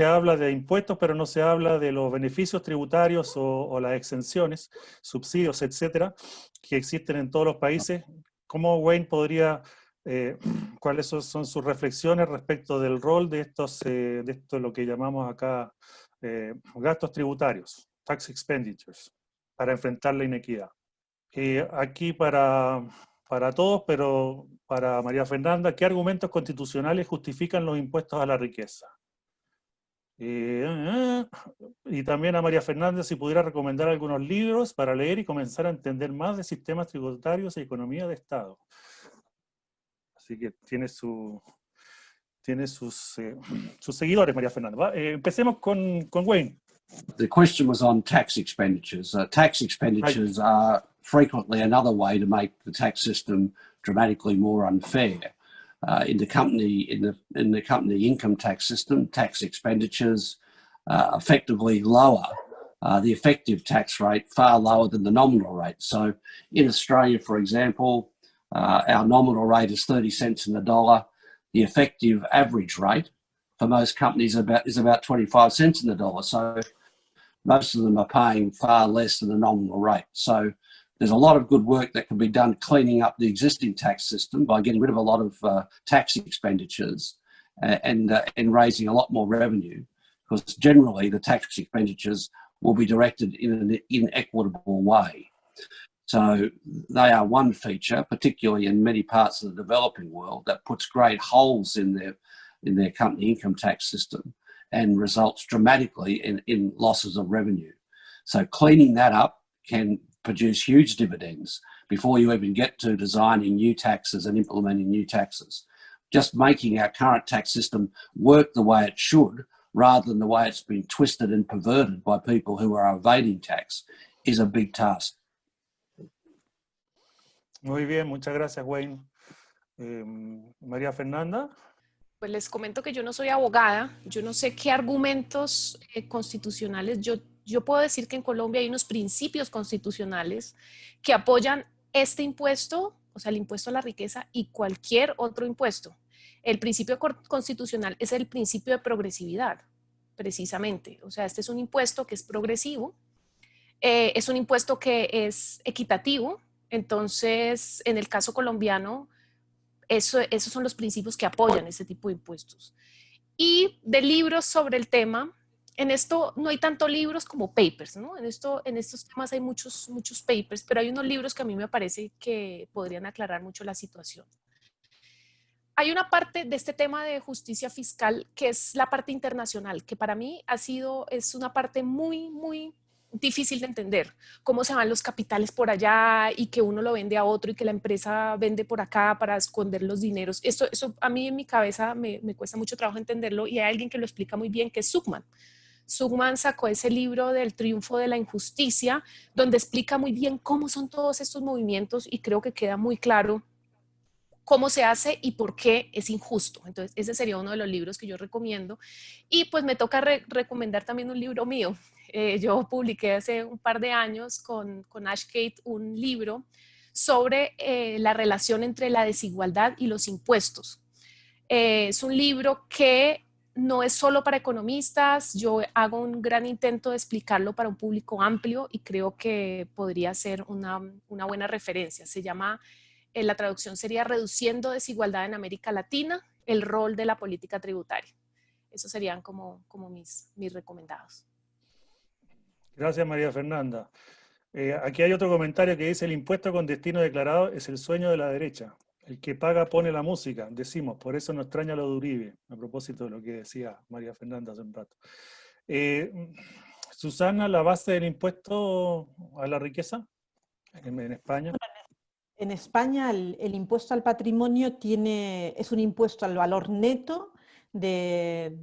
habla de impuestos, pero no se habla de los beneficios tributarios o las exenciones, subsidios, etcétera, que existen en todos los países. ¿Cómo Wayne podría... cuáles son sus reflexiones respecto del rol de esto lo que llamamos acá gastos tributarios, tax expenditures, para enfrentar la inequidad? Aquí para todos, pero para María Fernanda, ¿qué argumentos constitucionales justifican los impuestos a la riqueza? Y también a María Fernanda, si pudiera recomendar algunos libros para leer y comenzar a entender más de sistemas tributarios y economía de Estado. Así que tiene sus seguidores, María Fernanda. Empecemos con Wayne. The question was on tax expenditures. Tax expenditures are frequently another way to make the tax system dramatically more unfair. In the company income tax system, tax expenditures effectively lower the effective tax rate, far lower than the nominal rate. So in Australia, for example, our nominal rate is 30 cents in the dollar. The effective average rate for most companies is about 25 cents in the dollar. So most of them are paying far less than the nominal rate. So there's a lot of good work that can be done cleaning up the existing tax system by getting rid of a lot of tax expenditures and raising a lot more revenue, because generally the tax expenditures will be directed in an inequitable way. So they are one feature, particularly in many parts of the developing world, that puts great holes in their company income tax system. and results dramatically in losses of revenue. So cleaning that up can produce huge dividends before you even get to designing new taxes and implementing new taxes. Just making our current tax system work the way it should, rather than the way it's been twisted and perverted by people who are evading tax, is a big task. Muy bien, muchas gracias, Wayne. María Fernanda. Pues les comento que yo no soy abogada, yo no sé qué argumentos constitucionales, yo puedo decir que en Colombia hay unos principios constitucionales que apoyan este impuesto, o sea, el impuesto a la riqueza y cualquier otro impuesto. El principio constitucional es el principio de progresividad, precisamente. O sea, este es un impuesto que es progresivo, es un impuesto que es equitativo. Entonces, en el caso colombiano, esos son los principios que apoyan ese tipo de impuestos. Y de libros sobre el tema, en esto no hay tanto libros como papers, ¿no? En estos temas hay muchos papers, pero hay unos libros que a mí me parece que podrían aclarar mucho la situación. Hay una parte de este tema de justicia fiscal que es la parte internacional, que para mí es una parte muy, muy difícil de entender, cómo se van los capitales por allá y que uno lo vende a otro y que la empresa vende por acá para esconder los dineros. Eso a mí en mi cabeza me cuesta mucho trabajo entenderlo, y hay alguien que lo explica muy bien, que es Zuckman. Zuckman sacó ese libro del triunfo de la injusticia, donde explica muy bien cómo son todos estos movimientos, y creo que queda muy claro cómo se hace y por qué es injusto. Entonces, ese sería uno de los libros que yo recomiendo. Y pues me toca recomendar también un libro mío. Yo publiqué hace un par de años con Ash Kate un libro sobre la relación entre la desigualdad y los impuestos. Es un libro que no es solo para economistas, yo hago un gran intento de explicarlo para un público amplio y creo que podría ser una buena referencia. Se llama, la traducción sería Reduciendo desigualdad en América Latina, el rol de la política tributaria. Esos serían como mis recomendados. Gracias, María Fernanda. Aquí hay otro comentario que dice: el impuesto con destino declarado es el sueño de la derecha. El que paga pone la música, decimos, por eso no extraña lo de Uribe, a propósito de lo que decía María Fernanda hace un rato. Susana, la base del impuesto a la riqueza en España. En España el impuesto al patrimonio es un impuesto al valor neto del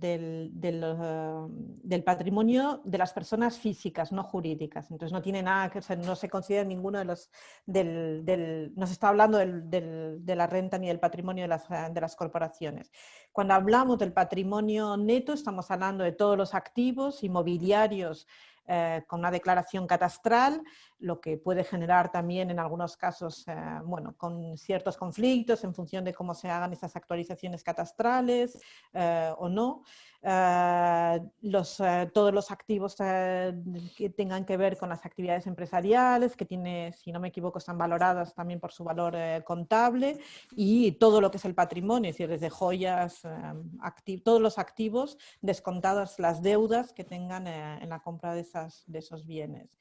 patrimonio de las personas físicas, no jurídicas. Entonces no tiene nada que ser, no se considera ninguno de los no se está hablando de la renta ni del patrimonio de las corporaciones. Cuando hablamos del patrimonio neto, estamos hablando de todos los activos inmobiliarios con una declaración catastral, lo que puede generar también en algunos casos, bueno, con ciertos conflictos en función de cómo se hagan esas actualizaciones catastrales o no. Todos los activos que tengan que ver con las actividades empresariales, que si no me equivoco, están valoradas también por su valor contable, y todo lo que es el patrimonio, es decir, desde joyas, todos los activos, descontadas las deudas que tengan en la compra de esos bienes.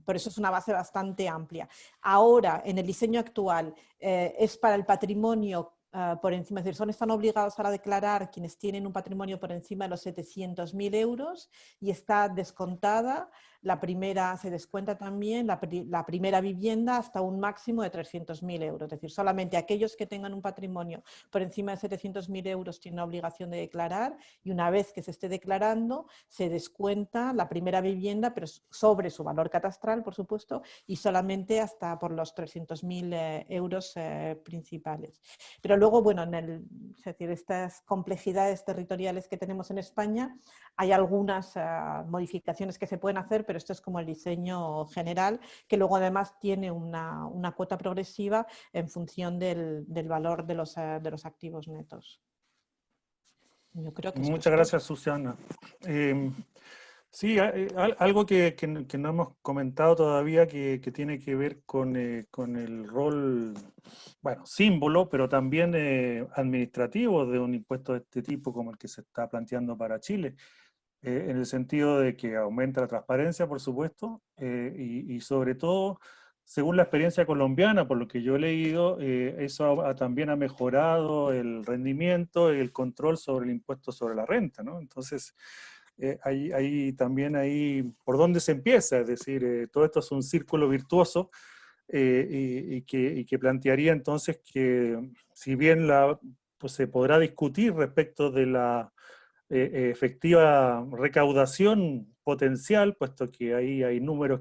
Por eso es una base bastante amplia. Ahora, en el diseño actual, es para el patrimonio por encima, es decir, están obligados ahora a declarar quienes tienen un patrimonio por encima de los 700.000 euros, y está descontada se descuenta también la primera vivienda hasta un máximo de 300.000 euros. Es decir, solamente aquellos que tengan un patrimonio por encima de 700.000 euros tienen la obligación de declarar, y una vez que se esté declarando se descuenta la primera vivienda, pero sobre su valor catastral, por supuesto, y solamente hasta por los 300.000 euros principales. Pero luego, bueno, es decir, estas complejidades territoriales que tenemos en España, hay algunas modificaciones que se pueden hacer, pero esto es como el diseño general, que luego además tiene una cuota progresiva en función del valor de los activos netos. Yo creo que muchas gracias, Susana. Sí, algo que no hemos comentado todavía, que tiene que ver con el rol, bueno, símbolo, pero también administrativo de un impuesto de este tipo como el que se está planteando para Chile, en el sentido de que aumenta la transparencia, por supuesto, y sobre todo según la experiencia colombiana, por lo que yo he leído, eso también ha mejorado el rendimiento y el control sobre el impuesto sobre la renta, ¿no? Entonces, también por dónde se empieza, es decir, todo esto es un círculo virtuoso y que plantearía entonces que si bien pues se podrá discutir respecto de la efectiva recaudación potencial, puesto que ahí hay números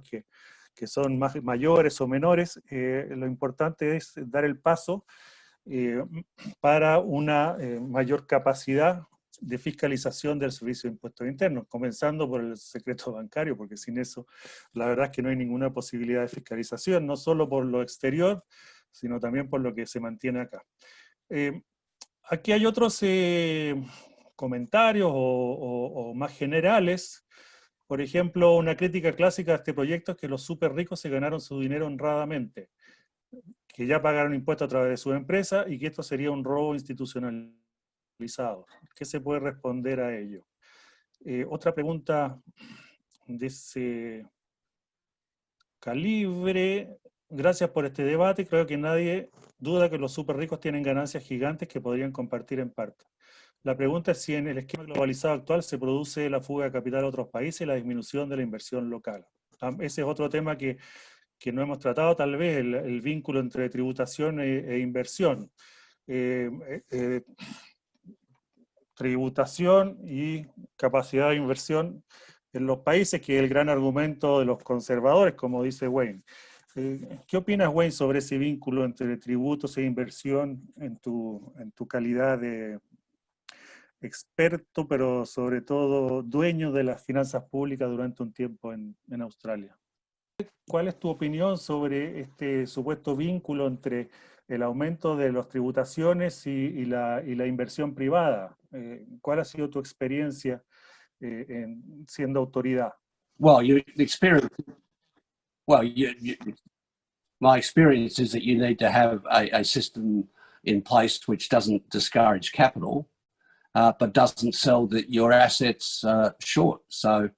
que son mayores o menores, lo importante es dar el paso para una mayor capacidad de fiscalización del Servicio de Impuestos Internos, comenzando por el secreto bancario, porque sin eso la verdad es que no hay ninguna posibilidad de fiscalización, no solo por lo exterior, sino también por lo que se mantiene acá. Aquí hay otros comentarios o más generales. Por ejemplo, una crítica clásica de este proyecto es que los súper ricos se ganaron su dinero honradamente, que ya pagaron impuestos a través de su empresa y que esto sería un robo institucionalizado. ¿Qué se puede responder a ello? Otra pregunta de ese calibre. Gracias por este debate. Creo que nadie duda que los súper ricos tienen ganancias gigantes que podrían compartir en parte. La pregunta es si en el esquema globalizado actual se produce la fuga de capital a otros países y la disminución de la inversión local. Ese es otro tema que no hemos tratado, tal vez, el vínculo entre tributación e inversión. Tributación y capacidad de inversión en los países, que es el gran argumento de los conservadores, como dice Wayne. ¿Qué opinas, Wayne, sobre ese vínculo entre tributos e inversión en tu calidad de experto, pero sobre todo dueño de las finanzas públicas durante un tiempo en Australia? ¿Cuál es tu opinión sobre este supuesto vínculo entre el aumento de las tributaciones y la inversión privada? ¿Cuál ha sido tu experiencia siendo autoridad? Well, my experience is that you need to have a system in place which doesn't discourage capital, but doesn't sell your assets short. So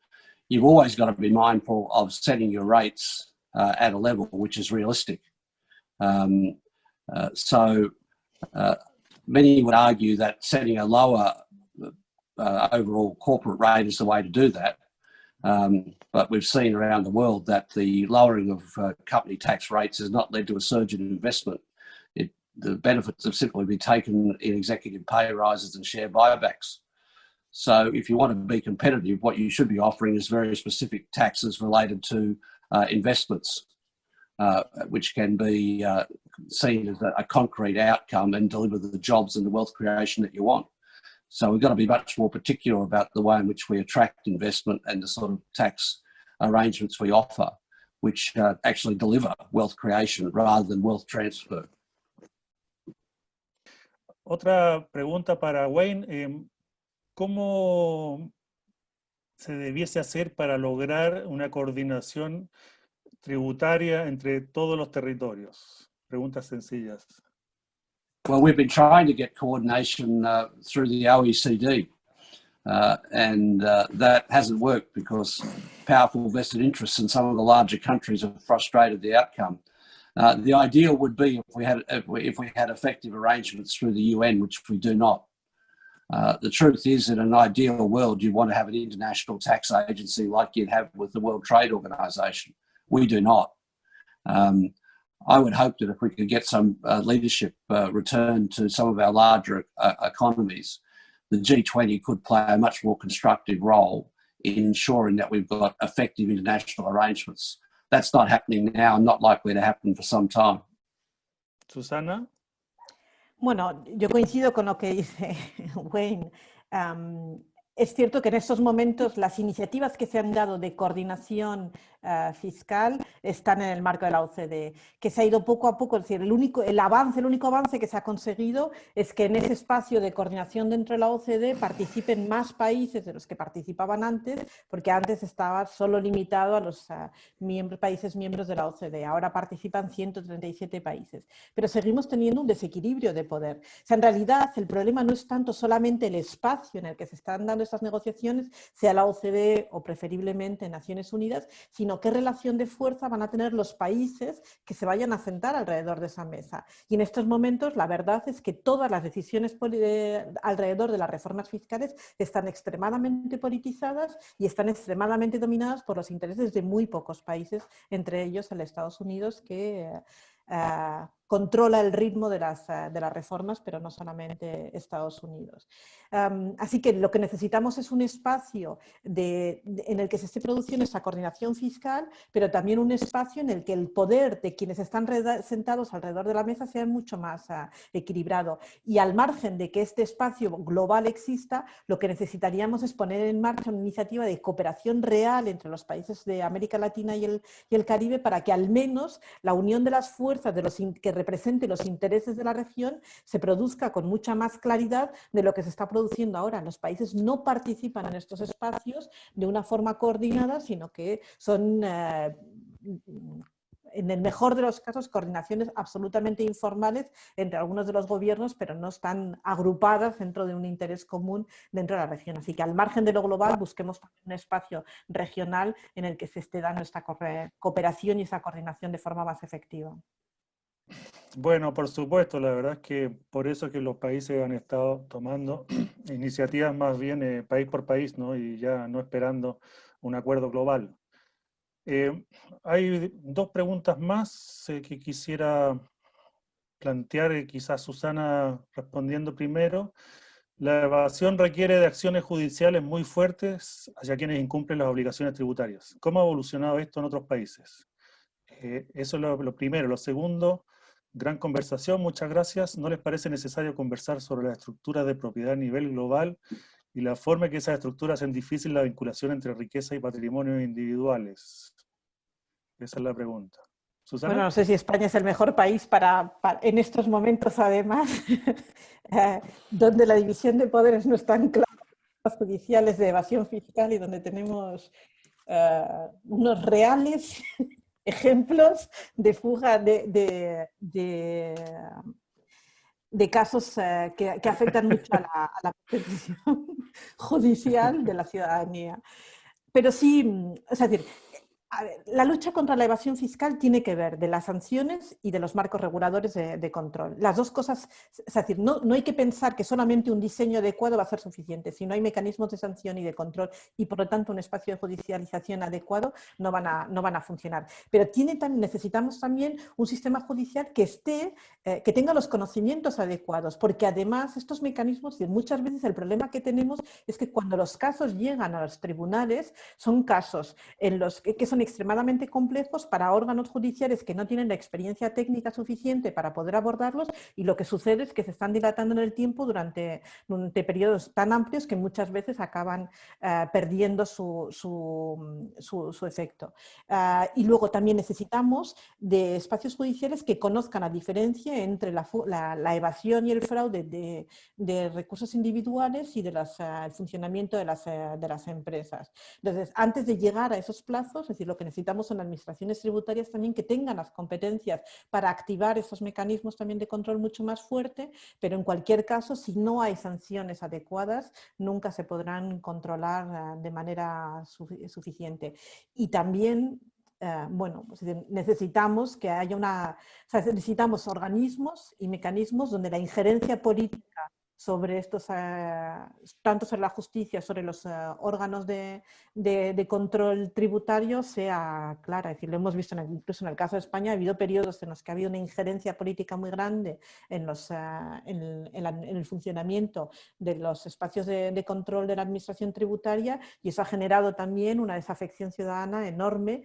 you've always got to be mindful of setting your rates at a level which is realistic. Many would argue that setting a lower overall corporate rate is the way to do that. But we've seen around the world that the lowering of company tax rates has not led to a surge in investment. The benefits have simply been taken in executive pay rises and share buybacks. So if you want to be competitive, what you should be offering is very specific taxes related to investments, which can be seen as a concrete outcome and deliver the jobs and the wealth creation that you want. So we've got to be much more particular about the way in which we attract investment and the sort of tax arrangements we offer, which actually deliver wealth creation rather than wealth transfer. Otra pregunta para Wayne. ¿Cómo se debiese hacer para lograr una coordinación tributaria entre todos los territorios? Preguntas sencillas. Well, we've been trying to get coordination through the OECD, and that hasn't worked because powerful vested interests in some of the larger countries have frustrated the outcome. The ideal would be if we had effective arrangements through the UN, which we do not. The truth is, in an ideal world, you want to have an international tax agency like you'd have with the World Trade Organization. We do not. I would hope that if we could get some leadership returned to some of our larger economies, the G20 could play a much more constructive role in ensuring that we've got effective international arrangements. That's not happening now and not likely to happen for some time. Susana. Bueno, yo coincido con lo que dice Wayne. Es cierto que en estos momentos las iniciativas que se han dado de coordinación fiscal están en el marco de la OCDE, que se ha ido poco a poco. Es decir, el único avance que se ha conseguido es que en ese espacio de coordinación dentro de la OCDE participen más países de los que participaban antes, porque antes estaba solo limitado a los países miembros de la OCDE. Ahora participan 137 países. Pero seguimos teniendo un desequilibrio de poder. O sea, en realidad el problema no es tanto solamente el espacio en el que se están dando estas negociaciones, sea la OCDE o preferiblemente Naciones Unidas, sino sino qué relación de fuerza van a tener los países que se vayan a sentar alrededor de esa mesa. Y en estos momentos la verdad es que todas las decisiones alrededor de las reformas fiscales están extremadamente politizadas y están extremadamente dominadas por los intereses de muy pocos países, entre ellos el Estados Unidos, que controla el ritmo de las reformas, pero no solamente Estados Unidos. Así que lo que necesitamos es un espacio en el que se esté produciendo esa coordinación fiscal, pero también un espacio en el que el poder de quienes están sentados alrededor de la mesa sea mucho más equilibrado. Y al margen de que este espacio global exista, lo que necesitaríamos es poner en marcha una iniciativa de cooperación real entre los países de América Latina y el Caribe, para que al menos la unión de las fuerzas que represente los intereses de la región se produzca con mucha más claridad de lo que se está produciendo ahora. Los países no participan en estos espacios de una forma coordinada, sino que son, en el mejor de los casos, coordinaciones absolutamente informales entre algunos de los gobiernos, pero no están agrupadas dentro de un interés común dentro de la región. Así que al margen de lo global, busquemos también un espacio regional en el que se esté dando esta cooperación y esa coordinación de forma más efectiva. Bueno, por supuesto, la verdad es que por eso que los países han estado tomando iniciativas más bien país por país, ¿no? Y ya no esperando un acuerdo global. Hay dos preguntas más que quisiera plantear, quizás Susana respondiendo primero. La evasión requiere de acciones judiciales muy fuertes hacia quienes incumplen las obligaciones tributarias. ¿Cómo ha evolucionado esto en otros países? Eso es lo primero. Lo segundo, gran conversación, muchas gracias. ¿No les parece necesario conversar sobre las estructuras de propiedad a nivel global y la forma en que esas estructuras hacen difícil la vinculación entre riqueza y patrimonio individuales? Esa es la pregunta. ¿Susana? Bueno, no sé si España es el mejor país en estos momentos, además, donde la división de poderes no es tan clara, las judiciales de evasión fiscal, y donde tenemos unos reales ejemplos de fuga de casos que afectan mucho a la protección judicial de la ciudadanía. Pero sí, es decir, a ver, la lucha contra la evasión fiscal tiene que ver de las sanciones y de los marcos reguladores de control. Las dos cosas, es decir, no hay que pensar que solamente un diseño adecuado va a ser suficiente. Si no hay mecanismos de sanción y de control y por lo tanto un espacio de judicialización adecuado, no van a funcionar. Pero necesitamos también un sistema judicial que tenga los conocimientos adecuados, porque además estos mecanismos, y muchas veces el problema que tenemos es que cuando los casos llegan a los tribunales, son casos en los que son extremadamente complejos para órganos judiciales que no tienen la experiencia técnica suficiente para poder abordarlos, y lo que sucede es que se están dilatando en el tiempo durante periodos tan amplios que muchas veces acaban perdiendo su efecto. Y luego también necesitamos de espacios judiciales que conozcan la diferencia entre la evasión y el fraude de recursos individuales y del funcionamiento de las empresas. Entonces, antes de llegar a esos plazos, es decir, lo que necesitamos son administraciones tributarias también que tengan las competencias para activar esos mecanismos también de control mucho más fuerte, pero en cualquier caso, si no hay sanciones adecuadas, nunca se podrán controlar de manera suficiente. Y también, bueno, pues necesitamos que haya necesitamos organismos y mecanismos donde la injerencia política sobre estos, tanto sobre la justicia, sobre los órganos de control tributario sea clara. Es decir, lo hemos visto incluso en el caso de España, ha habido periodos en los que ha habido una injerencia política muy grande en el funcionamiento de los espacios de control de la administración tributaria, y eso ha generado también una desafección ciudadana enorme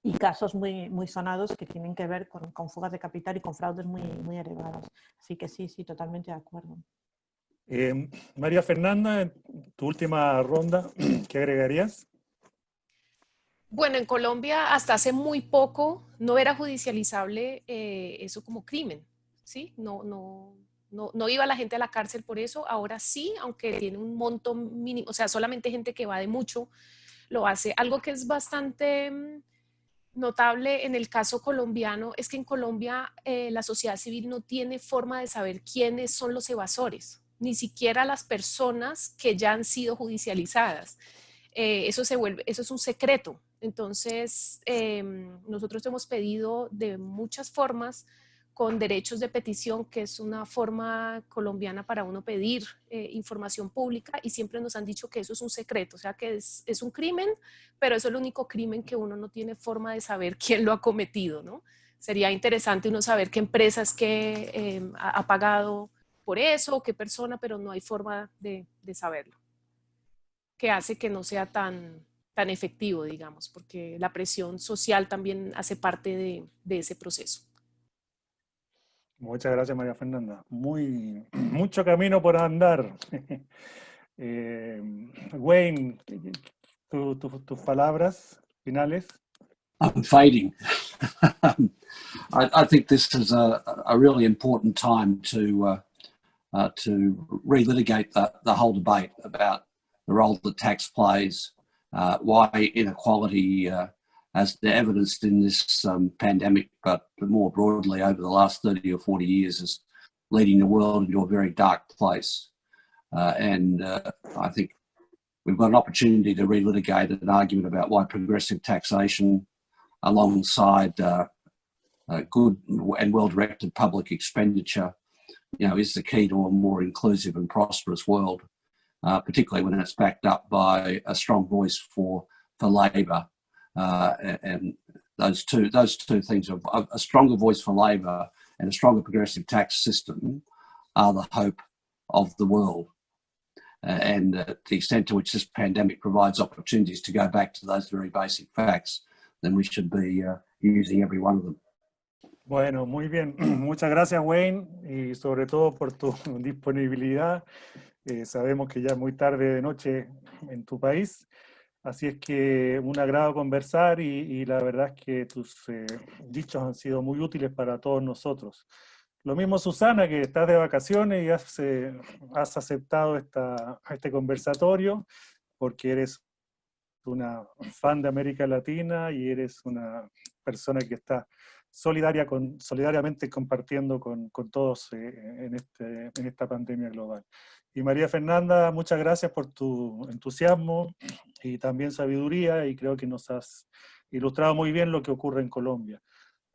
y casos muy, muy sonados que tienen que ver con fugas de capital y con fraudes muy, muy elevados. Así que sí, totalmente de acuerdo. María Fernanda, tu última ronda, ¿qué agregarías? Bueno, en Colombia hasta hace muy poco no era judicializable eso como crimen, ¿sí? No iba la gente a la cárcel por eso, ahora sí, aunque tiene un monto mínimo, o sea, solamente gente que va de mucho lo hace. Algo que es bastante notable en el caso colombiano es que en Colombia la sociedad civil no tiene forma de saber quiénes son los evasores, ni siquiera las personas que ya han sido judicializadas. Eso es un secreto. Entonces, nosotros hemos pedido de muchas formas con derechos de petición, que es una forma colombiana para uno pedir información pública, y siempre nos han dicho que eso es un secreto, o sea que es un crimen, pero eso es el único crimen que uno no tiene forma de saber quién lo ha cometido, ¿no? Sería interesante uno saber qué empresa es que ha pagado por eso, qué persona, pero no hay forma de saberlo, que hace que no sea tan efectivo, digamos, porque la presión social también hace parte de ese proceso. Muchas gracias, María Fernanda. Mucho camino por andar. Wayne, tus palabras finales. I'm fading. I think this is a really important time to relitigate the whole debate about the role that tax plays, why inequality, as evidenced in this pandemic, but more broadly over the last 30 or 40 years, is leading the world into a very dark place. And I think we've got an opportunity to relitigate an argument about why progressive taxation, alongside good and well-directed public expenditure, is the key to a more inclusive and prosperous world, particularly when it's backed up by a strong voice for labour. And those two things, of a stronger voice for labour and a stronger progressive tax system, are the hope of the world. And the extent to which this pandemic provides opportunities to go back to those very basic facts, then we should be using every one of them. Bueno, muy bien. Muchas gracias, Wayne, y sobre todo por tu disponibilidad. Sabemos que ya es muy tarde de noche en tu país, así es que un agrado conversar, y la verdad es que tus dichos han sido muy útiles para todos nosotros. Lo mismo, Susana, que estás de vacaciones y has aceptado este conversatorio, porque eres una fan de América Latina y eres una persona que está solidariamente compartiendo con todos en esta pandemia global. Y María Fernanda, muchas gracias por tu entusiasmo y también sabiduría, y creo que nos has ilustrado muy bien lo que ocurre en Colombia.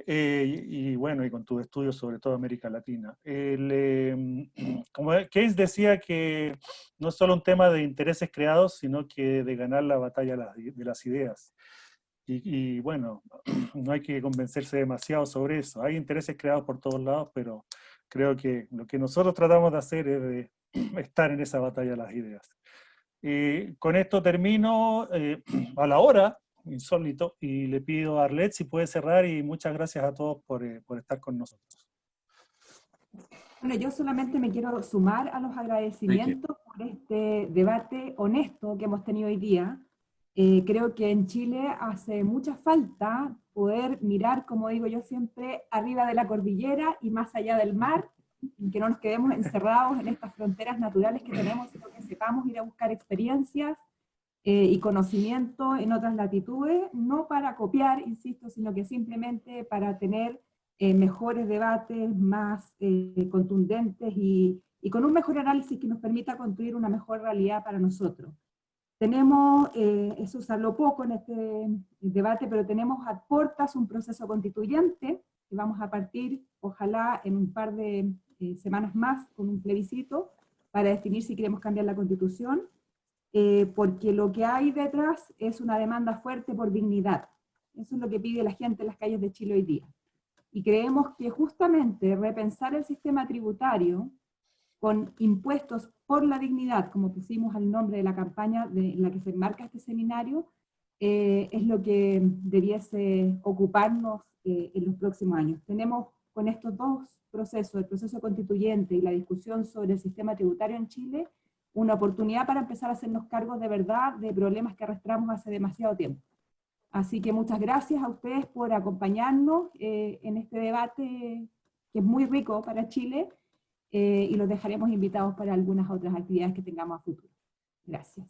Y bueno, y con tus estudios sobre todo América Latina. Como Keynes decía, que no es solo un tema de intereses creados, sino que de ganar la batalla de las ideas. Y bueno, no hay que convencerse demasiado sobre eso. Hay intereses creados por todos lados, pero creo que lo que nosotros tratamos de hacer es de estar en esa batalla de las ideas. Con esto termino a la hora, insólito, y le pido a Arlette si puede cerrar, y muchas gracias a todos por estar con nosotros. Bueno, yo solamente me quiero sumar a los agradecimientos por este debate honesto que hemos tenido hoy día. Creo que en Chile hace mucha falta poder mirar, como digo yo siempre, arriba de la cordillera y más allá del mar, y que no nos quedemos encerrados en estas fronteras naturales que tenemos, sino que sepamos ir a buscar experiencias y conocimiento en otras latitudes, no para copiar, insisto, sino que simplemente para tener mejores debates, más contundentes y con un mejor análisis que nos permita construir una mejor realidad para nosotros. Tenemos, eso se habló poco en este debate, pero tenemos a puertas un proceso constituyente que vamos a partir, ojalá en un par de semanas más, con un plebiscito para definir si queremos cambiar la Constitución, porque lo que hay detrás es una demanda fuerte por dignidad. Eso es lo que pide la gente en las calles de Chile hoy día. Y creemos que justamente repensar el sistema tributario con impuestos por la dignidad, como pusimos al nombre de la campaña en la que se enmarca este seminario, es lo que debiese ocuparnos en los próximos años. Tenemos con estos dos procesos, el proceso constituyente y la discusión sobre el sistema tributario en Chile, una oportunidad para empezar a hacernos cargos de verdad de problemas que arrastramos hace demasiado tiempo. Así que muchas gracias a ustedes por acompañarnos en este debate que es muy rico para Chile, y los dejaremos invitados para algunas otras actividades que tengamos a futuro. Gracias.